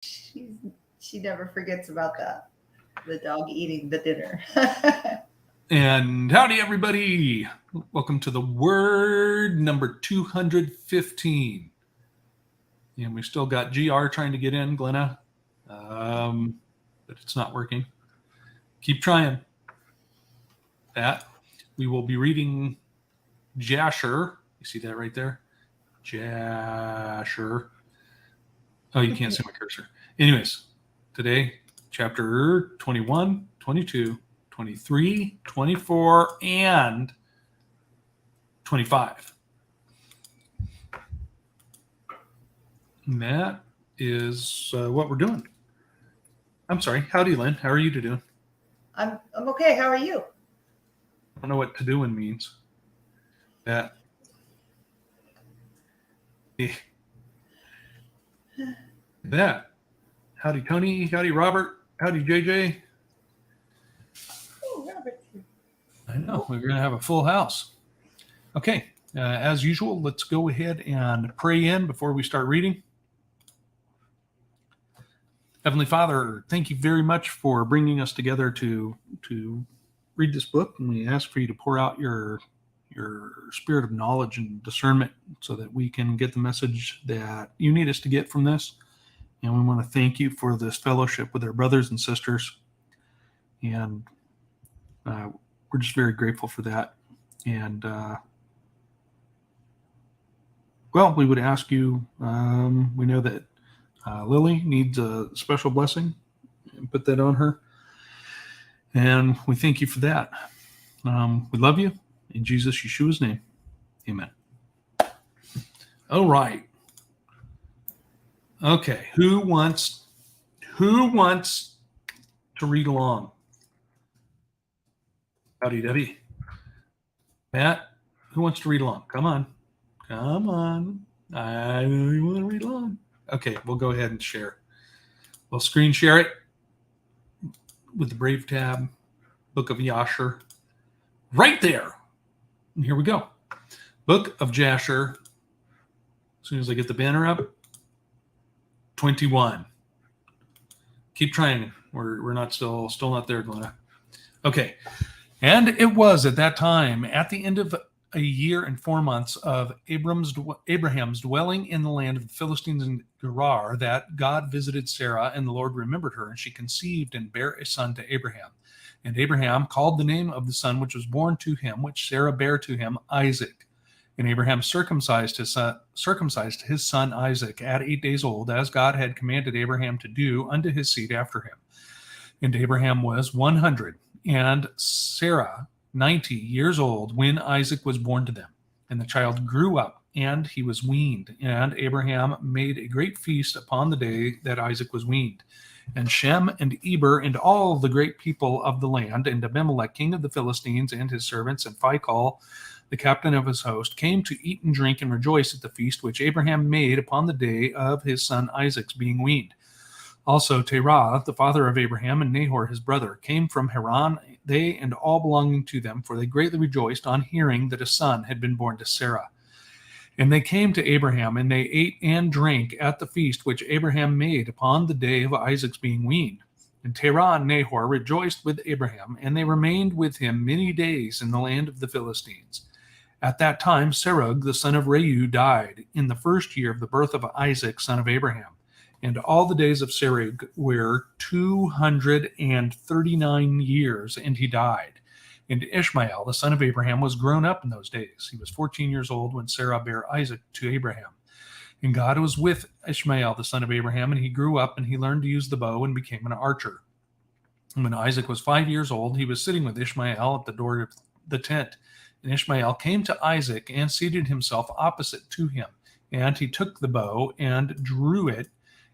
She's she never forgets about that. The dog eating the dinner. And howdy, everybody. Welcome to the word number 215. And we still got GR trying to get in, Glenna, but it's not working. Keep trying. That. We will be reading Jasher. You see that right there? Jasher. Oh, you can't see my cursor. Anyways, today, chapter 21, 22, 23, 24, and 25. And that is what we're doing. I'm sorry. Howdy, Lynn. How are you doing? I'm okay. How are you? I don't know what to doing means. That. That. Howdy, Tony. Howdy, Robert. Howdy, JJ. Oh, Robert. I know. We're going to have a full house. Okay. As usual, let's go ahead and pray in before we start reading. Heavenly Father, thank you very much for bringing us together to read this book, and we ask for you to pour out your spirit of knowledge and discernment so that we can get the message that you need us to get from this. And we want to thank you for this fellowship with our brothers and sisters, and we're just very grateful for that. And well, we would ask you, we know that Lily needs a special blessing, and put that on her. And we thank you for that. We love you. In Jesus Yeshua's name, amen. All right. Okay. Who wants to read along? Howdy, Debbie. Matt, who wants to read along? Come on. I know you want to read along. Okay, we'll go ahead and share. We'll screen share it with the Brave tab, Book of Jasher, right there. And here we go. Book of Jasher. As soon as I get the banner up, 21. Keep trying. We're not still not there, Glenna. Okay. And it was at that time, at the end of a year and 4 months of Abraham's dwelling in the land of the Philistines and Gerar, that God visited Sarah, and the Lord remembered her, and she conceived and bare a son to Abraham. And Abraham called the name of the son which was born to him, which Sarah bare to him, Isaac. And Abraham circumcised his son Isaac at 8 days old, as God had commanded Abraham to do unto his seed after him. And Abraham was 100, and Sarah 90 years old when Isaac was born to them. And the child grew up, and he was weaned. And Abraham made a great feast upon the day that Isaac was weaned. And Shem and Eber and all the great people of the land, and Abimelech king of the Philistines and his servants, and Phicol the captain of his host, came to eat and drink and rejoice at the feast which Abraham made upon the day of his son Isaac's being weaned. Also Terah, the father of Abraham, and Nahor his brother, came from Haran, they and all belonging to them, for they greatly rejoiced on hearing that a son had been born to Sarah. And they came to Abraham, and they ate and drank at the feast which Abraham made upon the day of Isaac's being weaned. And Terah and Nahor rejoiced with Abraham, and they remained with him many days in the land of the Philistines. At that time Serug, the son of Reu, died in the first year of the birth of Isaac, son of Abraham. And all the days of Serug were 239 years, and he died. And Ishmael, the son of Abraham, was grown up in those days. He was 14 years old when Sarah bare Isaac to Abraham. And God was with Ishmael, the son of Abraham, and he grew up, and he learned to use the bow and became an archer. And when Isaac was 5 years old, he was sitting with Ishmael at the door of the tent. And Ishmael came to Isaac and seated himself opposite to him. And he took the bow and drew it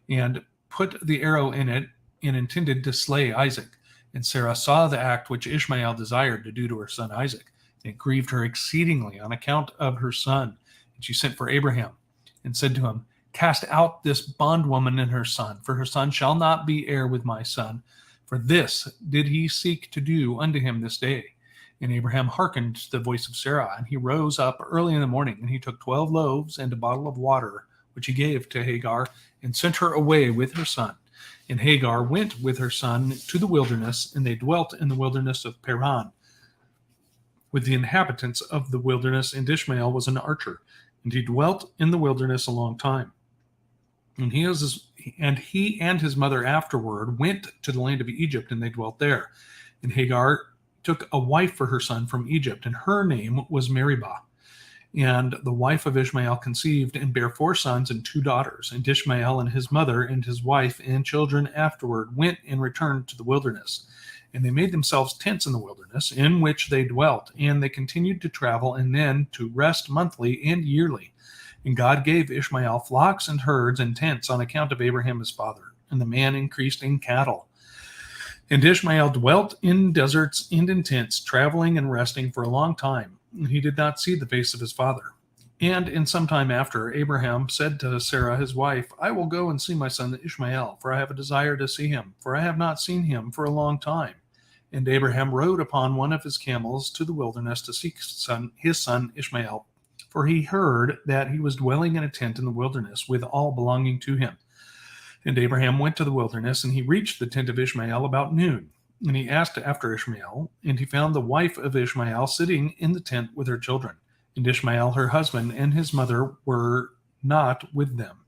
and put the arrow in it and intended to slay Isaac. And Sarah saw the act which Ishmael desired to do to her son Isaac. And it grieved her exceedingly on account of her son. And she sent for Abraham and said to him, Cast out this bondwoman and her son, for her son shall not be heir with my son. For this did he seek to do unto him this day. And Abraham hearkened to the voice of Sarah, and he rose up early in the morning, and he took 12 loaves and a bottle of water which he gave to Hagar, and sent her away with her son. And Hagar went with her son to the wilderness, and they dwelt in the wilderness of Paran with the inhabitants of the wilderness, and Ishmael was an archer, and he dwelt in the wilderness a long time. And he and his mother afterward went to the land of Egypt, and they dwelt there. And Hagar took a wife for her son from Egypt, and her name was Meribah. And the wife of Ishmael conceived and bare 4 sons and 2 daughters. And Ishmael and his mother and his wife and children afterward went and returned to the wilderness. And they made themselves tents in the wilderness, in which they dwelt. And they continued to travel, and then to rest monthly and yearly. And God gave Ishmael flocks and herds and tents on account of Abraham his father. And the man increased in cattle. And Ishmael dwelt in deserts and in tents, traveling and resting for a long time. And he did not see the face of his father. And in some time after, Abraham said to Sarah his wife, I will go and see my son Ishmael, for I have a desire to see him, for I have not seen him for a long time. And Abraham rode upon one of his camels to the wilderness to seek his son Ishmael, for he heard that he was dwelling in a tent in the wilderness with all belonging to him. And Abraham went to the wilderness, and he reached the tent of Ishmael about noon. And he asked after Ishmael, and he found the wife of Ishmael sitting in the tent with her children. And Ishmael, her husband, and his mother were not with them.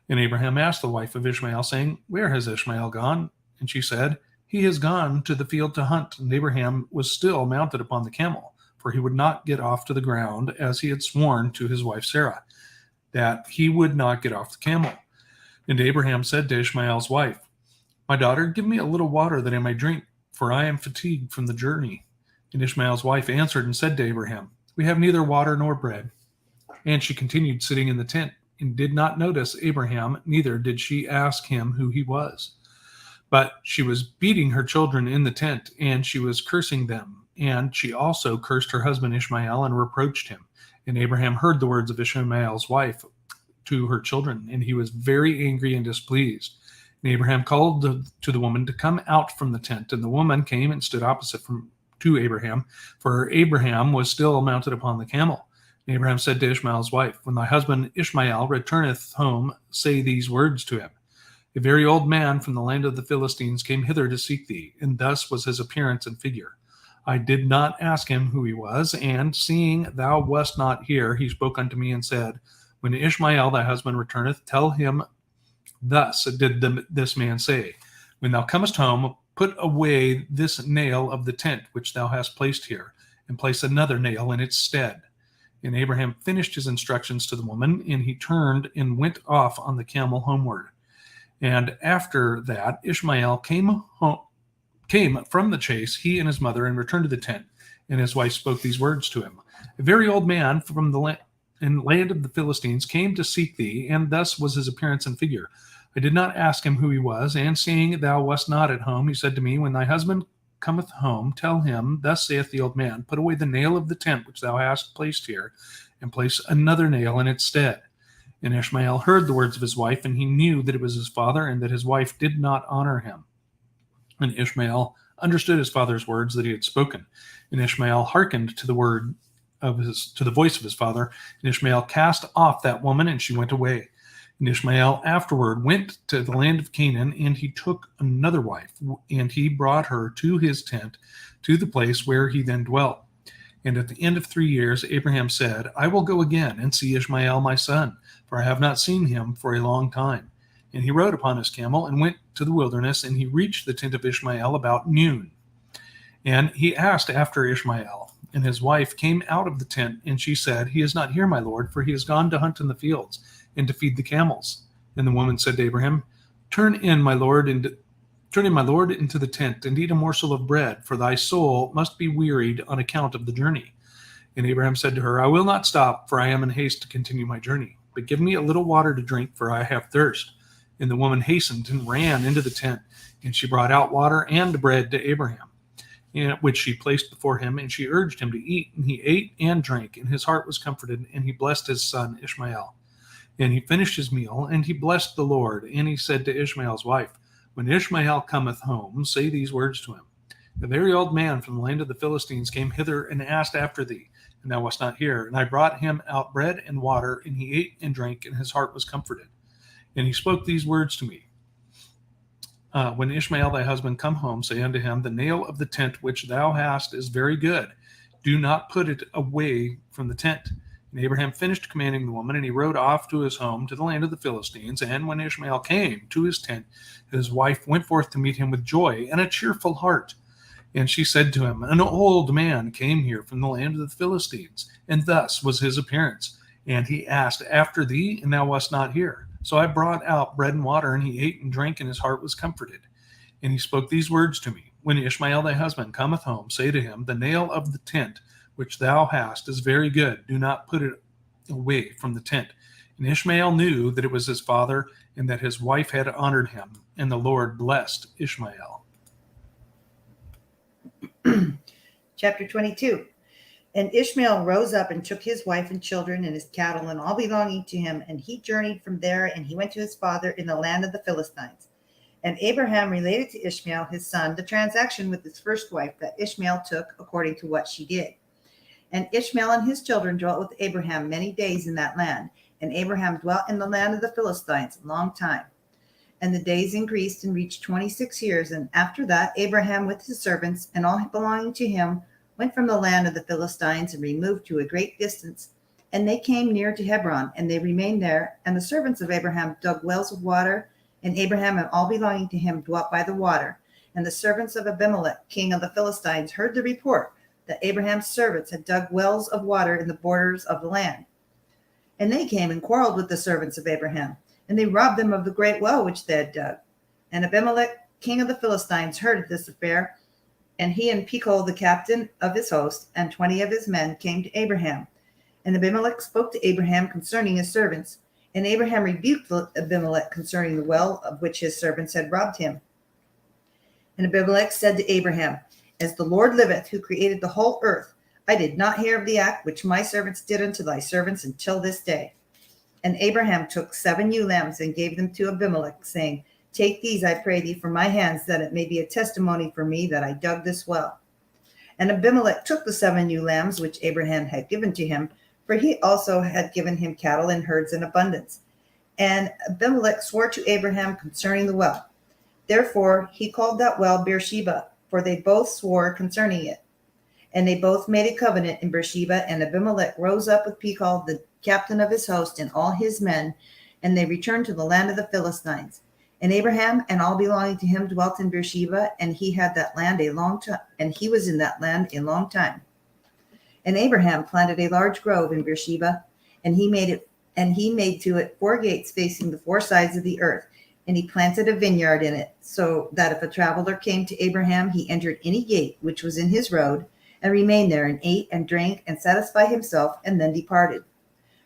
And Abraham asked the wife of Ishmael, saying, Where has Ishmael gone? And she said, He has gone to the field to hunt. And Abraham was still mounted upon the camel, for he would not get off to the ground, as he had sworn to his wife Sarah, that he would not get off the camel. And Abraham said to Ishmael's wife, My daughter, give me a little water that I may drink, for I am fatigued from the journey. And Ishmael's wife answered and said to Abraham, We have neither water nor bread. And she continued sitting in the tent, and did not notice Abraham, neither did she ask him who he was. But she was beating her children in the tent, and she was cursing them. And she also cursed her husband Ishmael and reproached him. And Abraham heard the words of Ishmael's wife to her children, and he was very angry and displeased. And Abraham called to the woman to come out from the tent, and the woman came and stood opposite to Abraham, for Abraham was still mounted upon the camel. And Abraham said to Ishmael's wife, When thy husband Ishmael returneth home, say these words to him. A very old man from the land of the Philistines came hither to seek thee, and thus was his appearance and figure. I did not ask him who he was, and seeing thou wast not here, he spoke unto me and said, When Ishmael thy husband returneth, tell him, Thus did this man say, When thou comest home, put away this nail of the tent which thou hast placed here, and place another nail in its stead. And Abraham finished his instructions to the woman, and he turned and went off on the camel homeward. And after that, Ishmael came from the chase, he and his mother, and returned to the tent. And his wife spoke these words to him. A very old man from the land of the Philistines came to seek thee, and thus was his appearance and figure. I did not ask him who he was, and seeing thou wast not at home, he said to me, When thy husband cometh home, tell him, Thus saith the old man, Put away the nail of the tent which thou hast placed here, and place another nail in its stead. And Ishmael heard the words of his wife, and he knew that it was his father, and that his wife did not honor him. And Ishmael understood his father's words that he had spoken. And Ishmael hearkened to the voice of his father. And Ishmael cast off that woman, and she went away. And Ishmael afterward went to the land of Canaan, and he took another wife, and he brought her to his tent, to the place where he then dwelt. And at the end of 3 years, Abraham said, I will go again and see Ishmael my son, for I have not seen him for a long time. And he rode upon his camel and went to the wilderness, and he reached the tent of Ishmael about noon. And he asked after Ishmael. And his wife came out of the tent, and she said, He is not here, my lord, for he has gone to hunt in the fields, and to feed the camels. And the woman said to Abraham, Turn in, my lord, into the tent, and eat a morsel of bread, for thy soul must be wearied on account of the journey. And Abraham said to her, I will not stop, for I am in haste to continue my journey. But give me a little water to drink, for I have thirst. And the woman hastened and ran into the tent, and she brought out water and bread to Abraham, which she placed before him, and she urged him to eat. And he ate and drank, and his heart was comforted, and he blessed his son Ishmael. And he finished his meal, and he blessed the Lord. And he said to Ishmael's wife, When Ishmael cometh home, say these words to him. A very old man from the land of the Philistines came hither and asked after thee. and thou wast not here. And I brought him out bread and water, and he ate and drank, and his heart was comforted. And he spoke these words to me. When Ishmael thy husband come home, say unto him, the nail of the tent which thou hast is very good. Do not put it away from the tent. And Abraham finished commanding the woman, and he rode off to his home to the land of the Philistines. And when Ishmael came to his tent, his wife went forth to meet him with joy and a cheerful heart. And she said to him, an old man came here from the land of the Philistines, and thus was his appearance. And he asked after thee, and thou wast not here. So I brought out bread and water, and he ate and drank, and his heart was comforted. And he spoke these words to me. When Ishmael thy husband cometh home, say to him, the nail of the tent which thou hast is very good. Do not put it away from the tent. And Ishmael knew that it was his father, and that his wife had honored him. And the Lord blessed Ishmael. Chapter 22. And Ishmael rose up and took his wife and children and his cattle and all belonging to him, and he journeyed from there, and he went to his father in the land of the Philistines. And Abraham related to Ishmael his son the transaction with his first wife that Ishmael took according to what she did. And Ishmael and his children dwelt with Abraham many days in that land, and Abraham dwelt in the land of the Philistines a long time. And the days increased and reached 26 years, and after that Abraham with his servants and all belonging to him went from the land of the Philistines and removed to a great distance. And they came near to Hebron, and they remained there. And the servants of Abraham dug wells of water, and Abraham and all belonging to him dwelt by the water. And the servants of Abimelech, king of the Philistines, heard the report that Abraham's servants had dug wells of water in the borders of the land. And they came and quarreled with the servants of Abraham, and they robbed them of the great well which they had dug. And Abimelech, king of the Philistines, heard of this affair, and he and Phicol, the captain of his host, and 20 of his men came to Abraham. And Abimelech spoke to Abraham concerning his servants. And Abraham rebuked Abimelech concerning the well of which his servants had robbed him. And Abimelech said to Abraham, as the Lord liveth, who created the whole earth, I did not hear of the act which my servants did unto thy servants until this day. And Abraham took 7 ewe lambs and gave them to Abimelech, saying, take these, I pray thee, from my hands, that it may be a testimony for me that I dug this well. And Abimelech took the 7 ewe lambs which Abraham had given to him, for he also had given him cattle and herds in abundance. And Abimelech swore to Abraham concerning the well. Therefore he called that well Beersheba, for they both swore concerning it. And they both made a covenant in Beersheba, and Abimelech rose up with Phicol, the captain of his host, and all his men, and they returned to the land of the Philistines. And Abraham and all belonging to him dwelt in Beersheba, and he had that land a long time, and he was in that land a long time. And Abraham planted a large grove in Beersheba, and he made to it 4 gates facing the 4 sides of the earth, and he planted a vineyard in it, so that if a traveler came to Abraham, he entered any gate which was in his road, and remained there, and ate and drank, and satisfied himself, and then departed.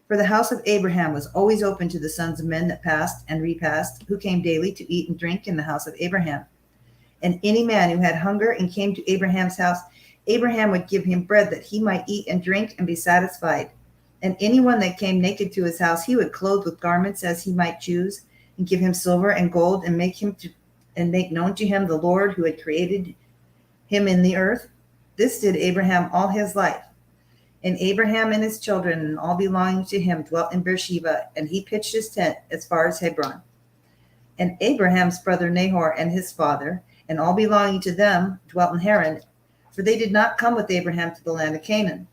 For the house of Abraham was always open to the sons of men that passed and repassed, who came daily to eat and drink in the house of Abraham. And any man who had hunger and came to Abraham's house, Abraham would give him bread that he might eat and drink and be satisfied. And anyone that came naked to his house, he would clothe with garments as he might choose, and give him silver and gold, and make known to him the Lord who had created him in the earth. This did Abraham all his life. And Abraham and his children and all belonging to him dwelt in Beersheba, and he pitched his tent as far as Hebron. And Abraham's brother Nahor and his father, and all belonging to them, dwelt in Haran, for they did not come with Abraham to the land of Canaan.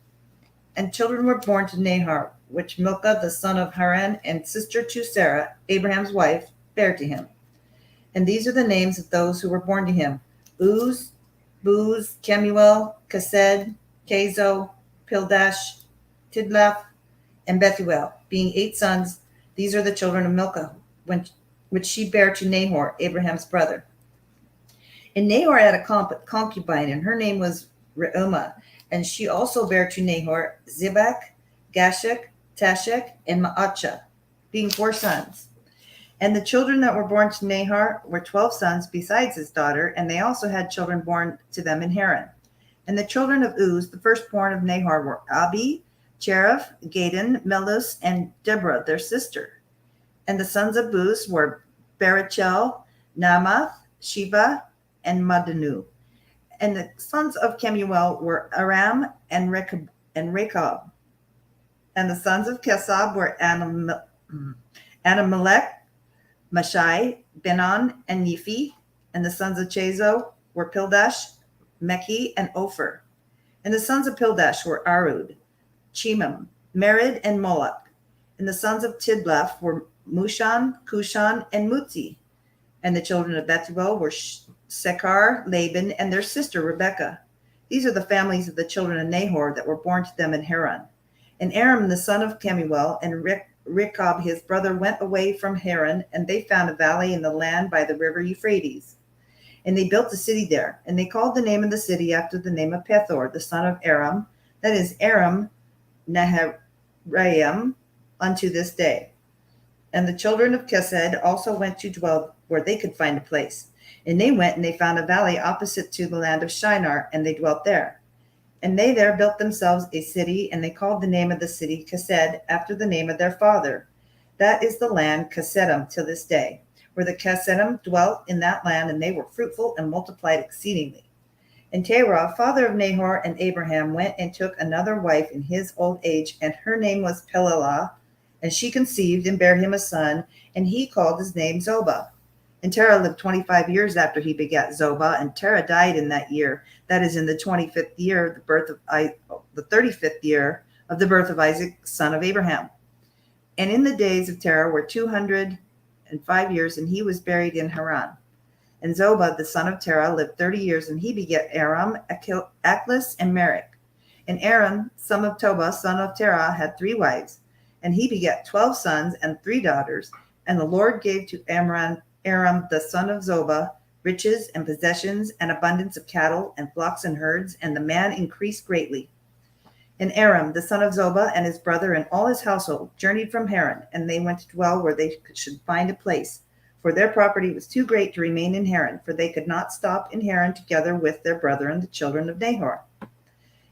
And children were born to Nahor, which Milcah the son of Haran and sister to Sarah, Abraham's wife, bare to him. And these are the names of those who were born to him: Uz, Buz, Kemuel, Kesed, Kezo, Pildash, Tidlaph, and Bethuel, being 8 sons. These are the children of Milcah, which she bare to Nahor, Abraham's brother. And Nahor had a concubine, and her name was Reumah, and she also bare to Nahor Zibach, Gashek, Tashek, and Maachah, being 4 sons. And the children that were born to Nahor were 12 sons besides his daughter, and they also had children born to them in Haran. And the children of Uz, the firstborn of Nahor, were Abi, Cherith, Gaden, Melus, and Deborah, their sister. And the sons of Buz were Barachel, Namath, Sheba, and Madanu. And the sons of Kemuel were Aram and and Rechab. And the sons of Kesab were Anamelech, Mashai, Benon, and Nephi. And the sons of Chazo were Pildash, Meki, and Ophir. And the sons of Pildash were Arud, Chemam, Merid, and Moloch. And the sons of Tidlaph were Mushan, Kushan, and Mutzi. And the children of Bethuel were Sekar, Laban, and their sister Rebekah. These are the families of the children of Nahor that were born to them in Haran. And Aram, the son of Kemuel, and Rechab his brother went away from Haran, and they found a valley in the land by the river Euphrates. And they built a city there, and they called the name of the city after the name of Pethor, the son of Aram, that is Aram Naharaim, unto this day. And the children of Kesed also went to dwell where they could find a place. And they went and they found a valley opposite to the land of Shinar, and they dwelt there. And they there built themselves a city, and they called the name of the city Kesed, after the name of their father. That is the land Kesedim till this day, where the Kesedim dwelt in that land, and they were fruitful and multiplied exceedingly. And Terah, father of Nahor and Abraham, went and took another wife in his old age, and her name was Pelelah, and she conceived and bare him a son, and he called his name Zobah. And Terah lived 25 years after he begat Zobah, and Terah died in that year, that is in the 25th year, the 35th year of the birth of Isaac, son of Abraham. And in the days of Terah were 205 years, and he was buried in Haran. And Zobah, the son of Terah, lived 30 years, and he begat Aram, Achlis, and Merich. And Aram, son of Tobah, son of Terah, had 3 wives, and he begat 12 sons and 3 daughters. And the Lord gave to Aram, the son of Zobah, riches and possessions and abundance of cattle and flocks and herds, and the man increased greatly. And Aram, the son of Zobah, and his brother and all his household journeyed from Haran, and they went to dwell where they should find a place, for their property was too great to remain in Haran, for they could not stop in Haran together with their brethren, the children of Nahor.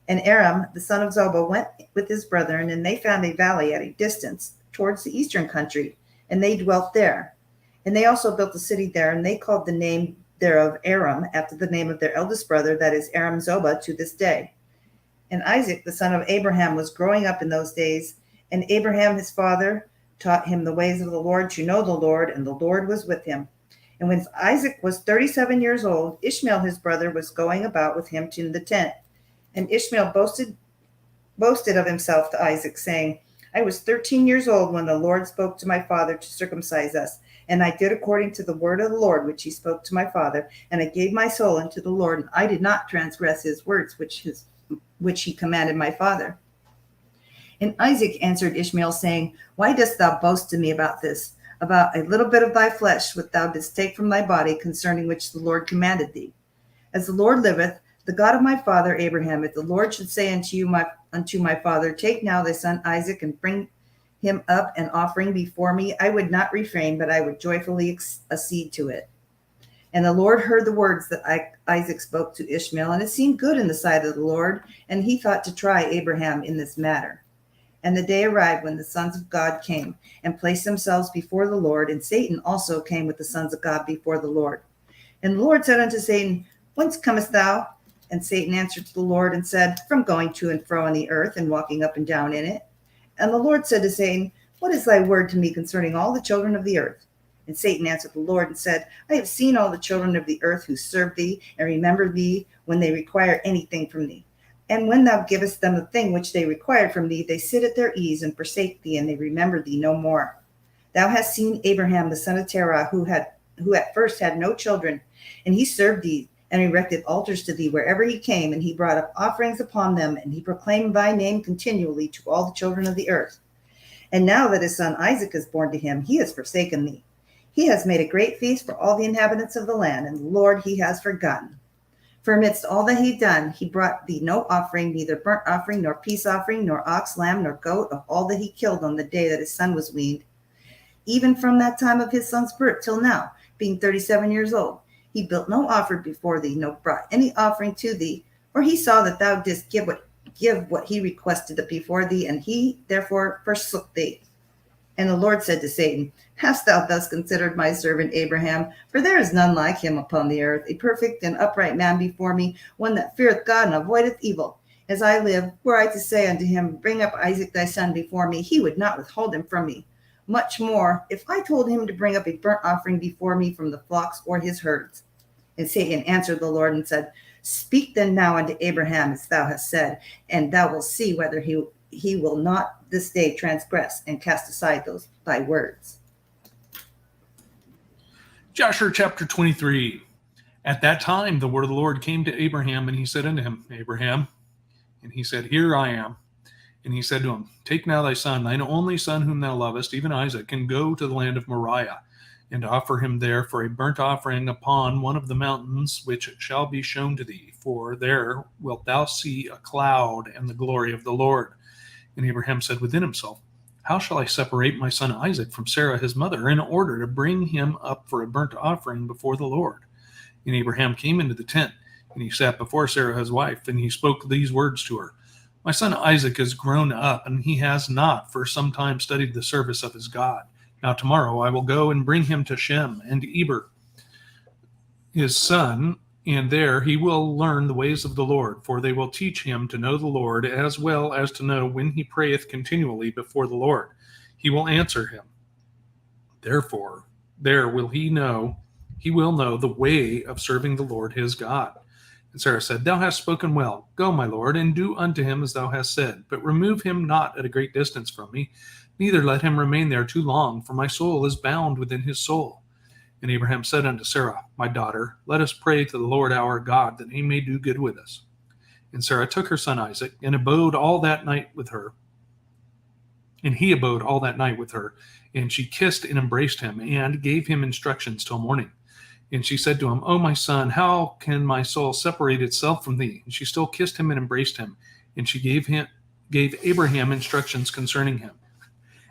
And Aram, the son of Zobah, went with his brethren, and they found a valley at a distance towards the eastern country, and they dwelt there. And they also built a city there, and they called the name thereof Aram, after the name of their eldest brother, that is Aram Zobah, to this day. And Isaac, the son of Abraham, was growing up in those days, and Abraham his father taught him the ways of the Lord, to know the Lord, and the Lord was with him. And when Isaac was 37 years old, Ishmael his brother was going about with him to the tent. And Ishmael boasted of himself to Isaac, saying, I was 13 years old when the Lord spoke to my father to circumcise us. And I did according to the word of the Lord, which he spoke to my father. And I gave my soul unto the Lord, and I did not transgress his words, which he commanded my father. And Isaac answered Ishmael, saying, Why dost thou boast to me about this, about a little bit of thy flesh, which thou didst take from thy body, concerning which the Lord commanded thee? As the Lord liveth, the God of my father Abraham, if the Lord should say unto my father, Take now thy son Isaac, and bring him up an offering before me, I would not refrain, but I would joyfully accede to it. And the Lord heard the words that Isaac spoke to Ishmael, and it seemed good in the sight of the Lord, and he thought to try Abraham in this matter. And the day arrived when the sons of God came and placed themselves before the Lord, and Satan also came with the sons of God before the Lord. And the Lord said unto Satan, Whence comest thou? And Satan answered to the Lord and said, From going to and fro on the earth, and walking up and down in it. And the Lord said to Satan, What is thy word to me concerning all the children of the earth? And Satan answered the Lord and said, I have seen all the children of the earth who serve thee, and remember thee when they require anything from thee. And when thou givest them the thing which they required from thee, they sit at their ease and forsake thee, and they remember thee no more. Thou hast seen Abraham the son of Terah, who at first had no children, and he served thee, and erected altars to thee wherever he came, and he brought up offerings upon them, and he proclaimed thy name continually to all the children of the earth. And now that his son Isaac is born to him, he has forsaken thee. He has made a great feast for all the inhabitants of the land, and the Lord he has forgotten. For amidst all that he done, he brought thee no offering, neither burnt offering, nor peace offering, nor ox, lamb, nor goat, of all that he killed on the day that his son was weaned. Even from that time of his son's birth till now, being 37 years old, he built no offer before thee, no brought any offering to thee, for he saw that thou didst give what he requested before thee, and he therefore forsook thee. And the Lord said to Satan, Hast thou thus considered my servant Abraham? For there is none like him upon the earth, a perfect and upright man before me, one that feareth God and avoideth evil. As I live, were I to say unto him, Bring up Isaac thy son before me, he would not withhold him from me. Much more, if I told him to bring up a burnt offering before me from the flocks or his herds. And Satan answered the Lord and said, Speak then now unto Abraham as thou hast said, and thou wilt see whether he will not this day transgress and cast aside those thy words. Jasher chapter 23. At that time the word of the Lord came to Abraham, and he said unto him, Abraham. And he said, Here I am. And he said to him, Take now thy son, thine only son whom thou lovest, even Isaac, and go to the land of Moriah, and offer him there for a burnt offering upon one of the mountains which shall be shown to thee. For there wilt thou see a cloud and the glory of the Lord. And Abraham said within himself, How shall I separate my son Isaac from Sarah his mother, in order to bring him up for a burnt offering before the Lord? And Abraham came into the tent, and he sat before Sarah his wife, and he spoke these words to her. My son Isaac is grown up, and he has not for some time studied the service of his God. Now tomorrow I will go and bring him to Shem and Eber, his son, and there he will learn the ways of the Lord, for they will teach him to know the Lord, as well as to know when he prayeth continually before the Lord. He will answer him. Therefore, there will he will know the way of serving the Lord his God. And Sarah said, Thou hast spoken well. Go, my lord, and do unto him as thou hast said. But remove him not at a great distance from me, neither let him remain there too long, for my soul is bound within his soul. And Abraham said unto Sarah, My daughter, let us pray to the Lord our God, that he may do good with us. And Sarah took her son Isaac, and abode all that night with her. And he abode all that night with her, and she kissed and embraced him, and gave him instructions till morning. And she said to him, O my son, how can my soul separate itself from thee? And she still kissed him and embraced him. And she gave Abraham instructions concerning him.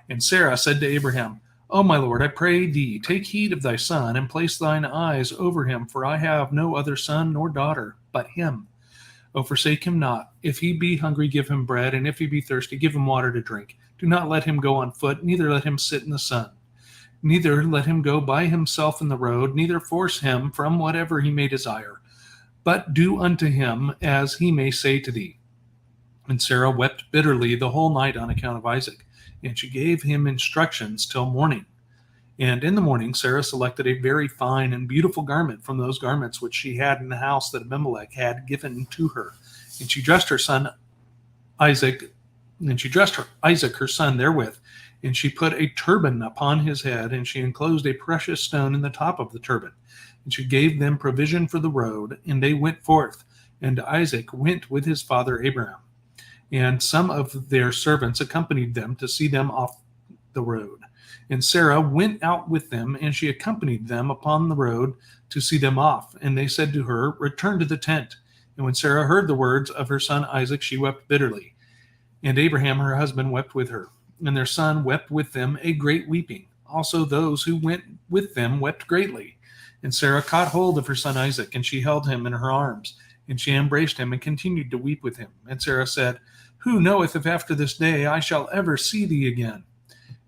And Sarah said to Abraham, O my lord, I pray thee, take heed of thy son, and place thine eyes over him, for I have no other son nor daughter but him. O forsake him not. If he be hungry, give him bread, and if he be thirsty, give him water to drink. Do not let him go on foot, neither let him sit in the sun. Neither let him go by himself in the road, neither force him from whatever he may desire, but do unto him as he may say to thee. And Sarah wept bitterly the whole night on account of Isaac, and she gave him instructions till morning. And in the morning Sarah selected a very fine and beautiful garment from those garments which she had in the house that Abimelech had given to her. And she dressed her son Isaac, her son, therewith. And she put a turban upon his head, and she enclosed a precious stone in the top of the turban. And she gave them provision for the road, and they went forth. And Isaac went with his father Abraham. And some of their servants accompanied them to see them off the road. And Sarah went out with them, and she accompanied them upon the road to see them off. And they said to her, Return to the tent. And when Sarah heard the words of her son Isaac, she wept bitterly. And Abraham her husband wept with her. And their son wept with them a great weeping. Also those who went with them wept greatly. And Sarah caught hold of her son Isaac, and she held him in her arms. And she embraced him, and continued to weep with him. And Sarah said, Who knoweth if after this day I shall ever see thee again?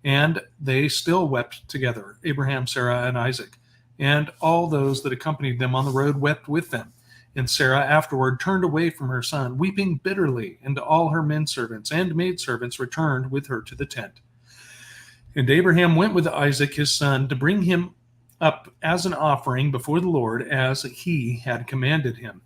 And they still wept together, Abraham, Sarah, and Isaac. And all those that accompanied them on the road wept with them. And Sarah afterward turned away from her son, weeping bitterly, and all her men servants and maidservants returned with her to the tent. And Abraham went with Isaac his son to bring him up as an offering before the Lord, as he had commanded him.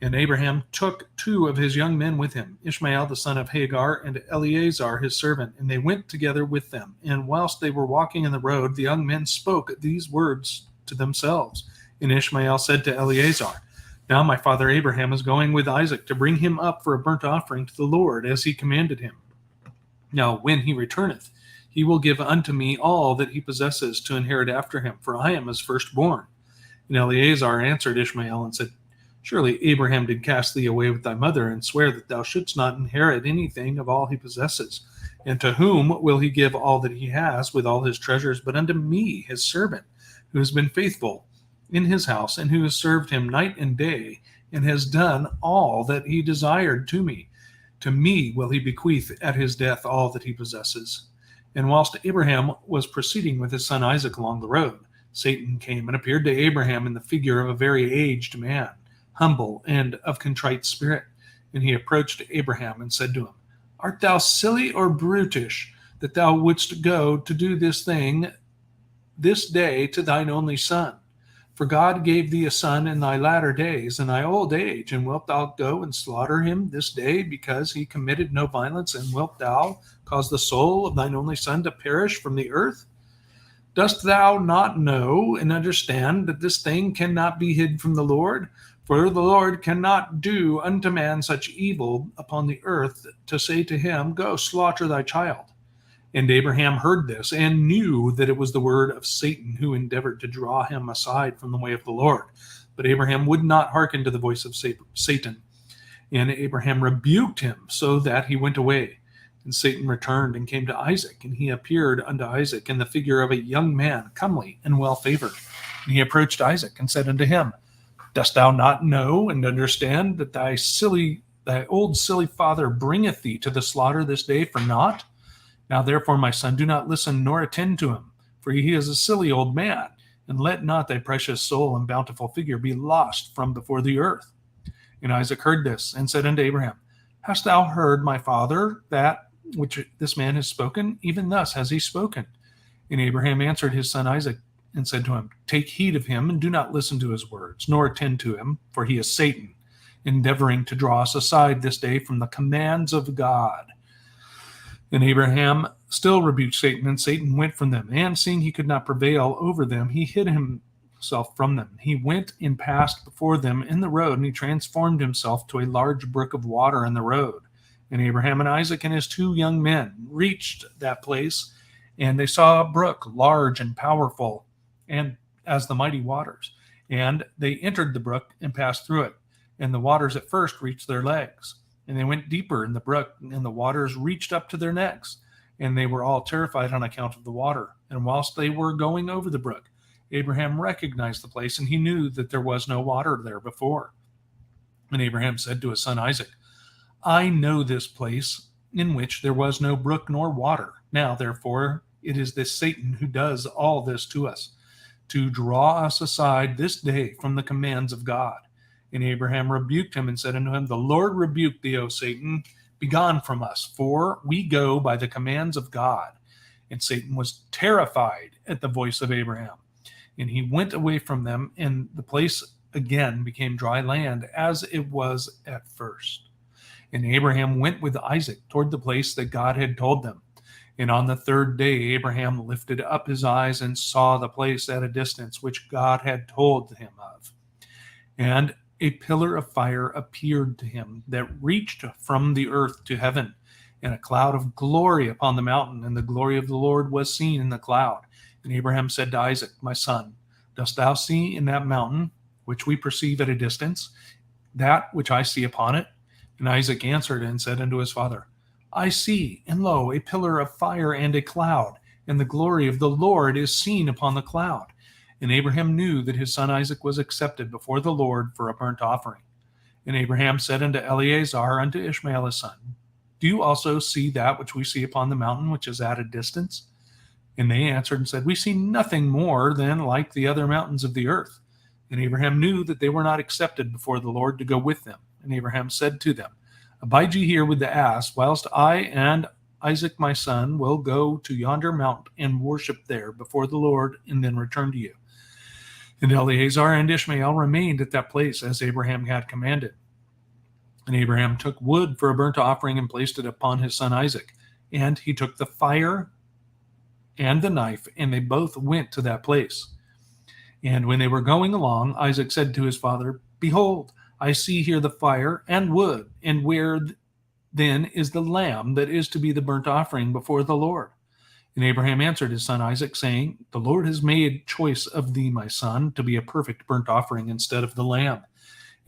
And Abraham took 2 of his young men with him, Ishmael the son of Hagar, and Eleazar his servant, and they went together with them. And whilst they were walking in the road, the young men spoke these words to themselves. And Ishmael said to Eleazar, Now my father Abraham is going with Isaac to bring him up for a burnt offering to the Lord, as he commanded him. Now when he returneth, he will give unto me all that he possesses to inherit after him, for I am his firstborn. And Eleazar answered Ishmael and said, Surely Abraham did cast thee away with thy mother, and swear that thou shouldst not inherit anything of all he possesses. And to whom will he give all that he has with all his treasures, but unto me, his servant, who has been faithful in his house, and who has served him night and day, and has done all that he desired to me? To me will he bequeath at his death all that he possesses. And whilst Abraham was proceeding with his son Isaac along the road, Satan came and appeared to Abraham in the figure of a very aged man, humble and of contrite spirit. And he approached Abraham and said to him, Art thou silly or brutish, that thou wouldst go to do this thing this day to thine only son? For God gave thee a son in thy latter days, in thy old age, and wilt thou go and slaughter him this day, because he committed no violence, and wilt thou cause the soul of thine only son to perish from the earth? Dost thou not know and understand that this thing cannot be hid from the Lord? For the Lord cannot do unto man such evil upon the earth, to say to him, Go, slaughter thy child. And Abraham heard this, and knew that it was the word of Satan, who endeavored to draw him aside from the way of the Lord. But Abraham would not hearken to the voice of Satan. And Abraham rebuked him, so that he went away. And Satan returned and came to Isaac, and he appeared unto Isaac in the figure of a young man, comely and well-favored. And he approached Isaac and said unto him, Dost thou not know and understand that thy old silly father bringeth thee to the slaughter this day for naught? Now therefore, my son, do not listen nor attend to him, for he is a silly old man, and let not thy precious soul and bountiful figure be lost from before the earth. And Isaac heard this, and said unto Abraham, Hast thou heard, my father, that which this man has spoken? Even thus has he spoken. And Abraham answered his son Isaac, and said to him, Take heed of him, and do not listen to his words, nor attend to him, for he is Satan, endeavoring to draw us aside this day from the commands of God. And Abraham still rebuked Satan, and Satan went from them. And seeing he could not prevail over them, he hid himself from them. He went and passed before them in the road, and he transformed himself to a large brook of water in the road. And Abraham and Isaac and his 2 young men reached that place, and they saw a brook, large and powerful, and as the mighty waters. And they entered the brook and passed through it. And the waters at first reached their legs. And they went deeper in the brook, and the waters reached up to their necks. And they were all terrified on account of the water. And whilst they were going over the brook, Abraham recognized the place, and he knew that there was no water there before. And Abraham said to his son Isaac, I know this place in which there was no brook nor water. Now, therefore, it is this Satan who does all this to us, to draw us aside this day from the commands of God. And Abraham rebuked him and said unto him, The Lord rebuke thee, O Satan, begone from us, for we go by the commands of God. And Satan was terrified at the voice of Abraham. And he went away from them, and the place again became dry land, as it was at first. And Abraham went with Isaac toward the place that God had told them. And on the 3rd day Abraham lifted up his eyes and saw the place at a distance which God had told him of. And a pillar of fire appeared to him that reached from the earth to heaven, and a cloud of glory upon the mountain, and the glory of the Lord was seen in the cloud. And Abraham said to Isaac, My son, dost thou see in that mountain, which we perceive at a distance, that which I see upon it? And Isaac answered and said unto his father, I see, and lo, a pillar of fire and a cloud, and the glory of the Lord is seen upon the cloud. And Abraham knew that his son Isaac was accepted before the Lord for a burnt offering. And Abraham said unto Eleazar, unto Ishmael his son, Do you also see that which we see upon the mountain, which is at a distance? And they answered and said, We see nothing more than like the other mountains of the earth. And Abraham knew that they were not accepted before the Lord to go with them. And Abraham said to them, Abide ye here with the ass, whilst I and Isaac my son will go to yonder mount and worship there before the Lord, and then return to you. And Eleazar and Ishmael remained at that place as Abraham had commanded. And Abraham took wood for a burnt offering and placed it upon his son Isaac. And he took the fire and the knife, and they both went to that place. And when they were going along, Isaac said to his father, Behold, I see here the fire and wood, and where then is the lamb that is to be the burnt offering before the Lord? And Abraham answered his son Isaac, saying, The Lord has made choice of thee, my son, to be a perfect burnt offering instead of the lamb.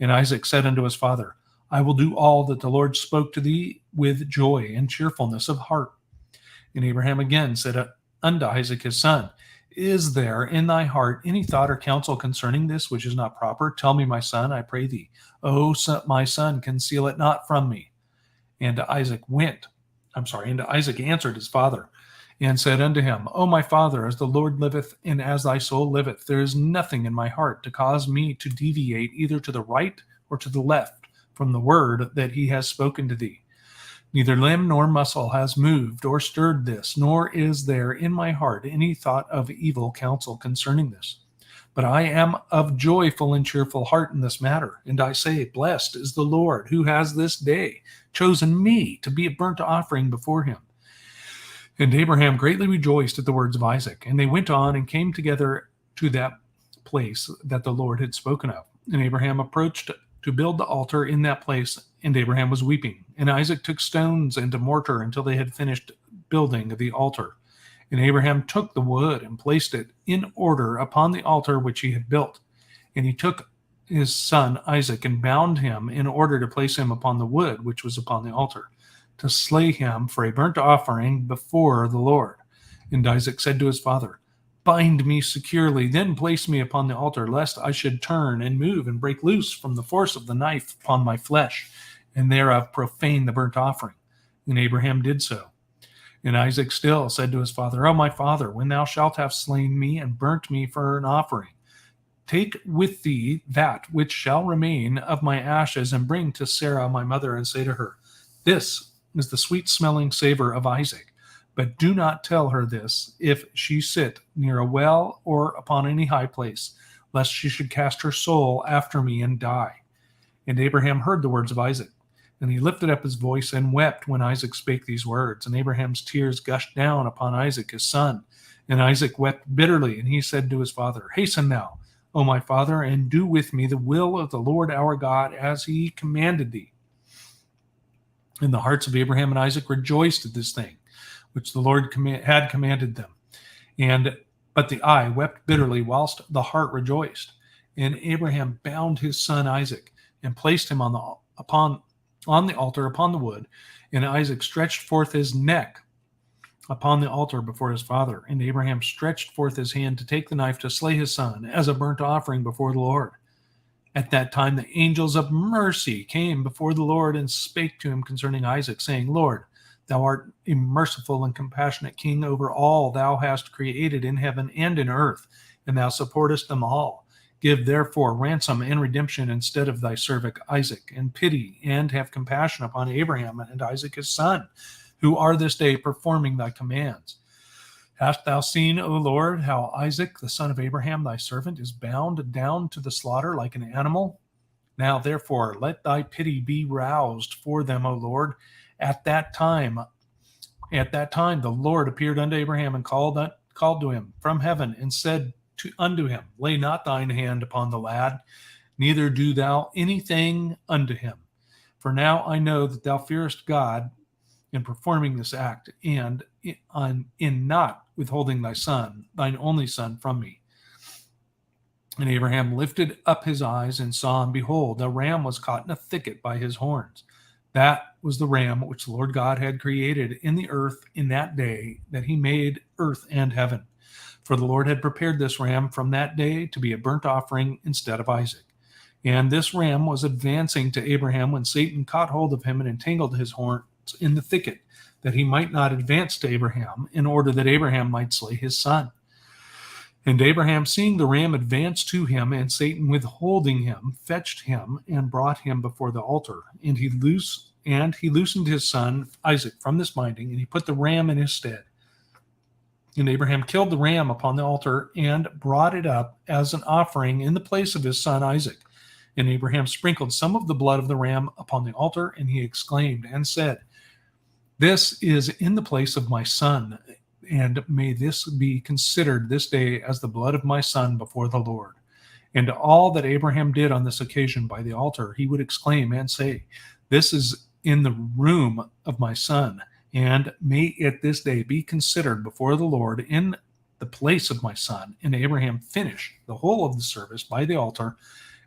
And Isaac said unto his father, I will do all that the Lord spoke to thee with joy and cheerfulness of heart. And Abraham again said unto Isaac his son, Is there in thy heart any thought or counsel concerning this which is not proper? Tell me, my son, I pray thee. O my son, conceal it not from me. And Isaac answered his father, and said unto him, O my father, as the Lord liveth, and as thy soul liveth, there is nothing in my heart to cause me to deviate either to the right or to the left from the word that he has spoken to thee. Neither limb nor muscle has moved or stirred this, nor is there in my heart any thought of evil counsel concerning this. But I am of joyful and cheerful heart in this matter, and I say, Blessed is the Lord, who has this day chosen me to be a burnt offering before him. And Abraham greatly rejoiced at the words of Isaac, and they went on and came together to that place that the Lord had spoken of. And Abraham approached to build the altar in that place, and Abraham was weeping. And Isaac took stones and a mortar until they had finished building the altar. And Abraham took the wood and placed it in order upon the altar which he had built. And he took his son Isaac and bound him in order to place him upon the wood which was upon the altar, to slay him for a burnt offering before the Lord. And Isaac said to his father, Bind me securely, then place me upon the altar, lest I should turn and move and break loose from the force of the knife upon my flesh, and thereof profane the burnt offering. And Abraham did so. And Isaac still said to his father, O my father, when thou shalt have slain me and burnt me for an offering, take with thee that which shall remain of my ashes, and bring to Sarah my mother, and say to her, This is the sweet-smelling savor of Isaac. But do not tell her this, if she sit near a well or upon any high place, lest she should cast her soul after me and die. And Abraham heard the words of Isaac. And he lifted up his voice and wept when Isaac spake these words. And Abraham's tears gushed down upon Isaac his son. And Isaac wept bitterly, and he said to his father, Hasten now, O my father, and do with me the will of the Lord our God, as he commanded thee. And the hearts of Abraham and Isaac rejoiced at this thing, which the Lord had commanded them. But the eye wept bitterly, whilst the heart rejoiced. And Abraham bound his son Isaac, and placed him on the altar upon the wood. And Isaac stretched forth his neck upon the altar before his father. And Abraham stretched forth his hand to take the knife to slay his son as a burnt offering before the Lord. At that time the angels of mercy came before the Lord and spake to him concerning Isaac, saying, Lord, thou art a merciful and compassionate king over all thou hast created in heaven and in earth, and thou supportest them all. Give therefore ransom and redemption instead of thy servant Isaac, and pity and have compassion upon Abraham and Isaac his son, who are this day performing thy commands. Hast thou seen, O Lord, how Isaac, the son of Abraham, thy servant, is bound down to the slaughter like an animal? Now therefore let thy pity be roused for them, O Lord. At that time the Lord appeared unto Abraham and called to him from heaven and said unto him, Lay not thine hand upon the lad, neither do thou anything unto him. For now I know that thou fearest God in performing this act, and in not withholding thy son, thine only son, from me. And Abraham lifted up his eyes and saw, and behold, a ram was caught in a thicket by his horns. That was the ram which the Lord God had created in the earth in that day that he made earth and heaven. For the Lord had prepared this ram from that day to be a burnt offering instead of Isaac. And this ram was advancing to Abraham when Satan caught hold of him and entangled his horns in the thicket, that he might not advance to Abraham, in order that Abraham might slay his son. And Abraham, seeing the ram advance to him, and Satan withholding him, fetched him and brought him before the altar. And he loosened his son Isaac from this binding, and he put the ram in his stead. And Abraham killed the ram upon the altar and brought it up as an offering in the place of his son Isaac. And Abraham sprinkled some of the blood of the ram upon the altar, and he exclaimed and said, This is in the place of my son, and may this be considered this day as the blood of my son before the Lord. And all that Abraham did on this occasion by the altar, he would exclaim and say, This is in the room of my son, and may it this day be considered before the Lord in the place of my son. And Abraham finished the whole of the service by the altar,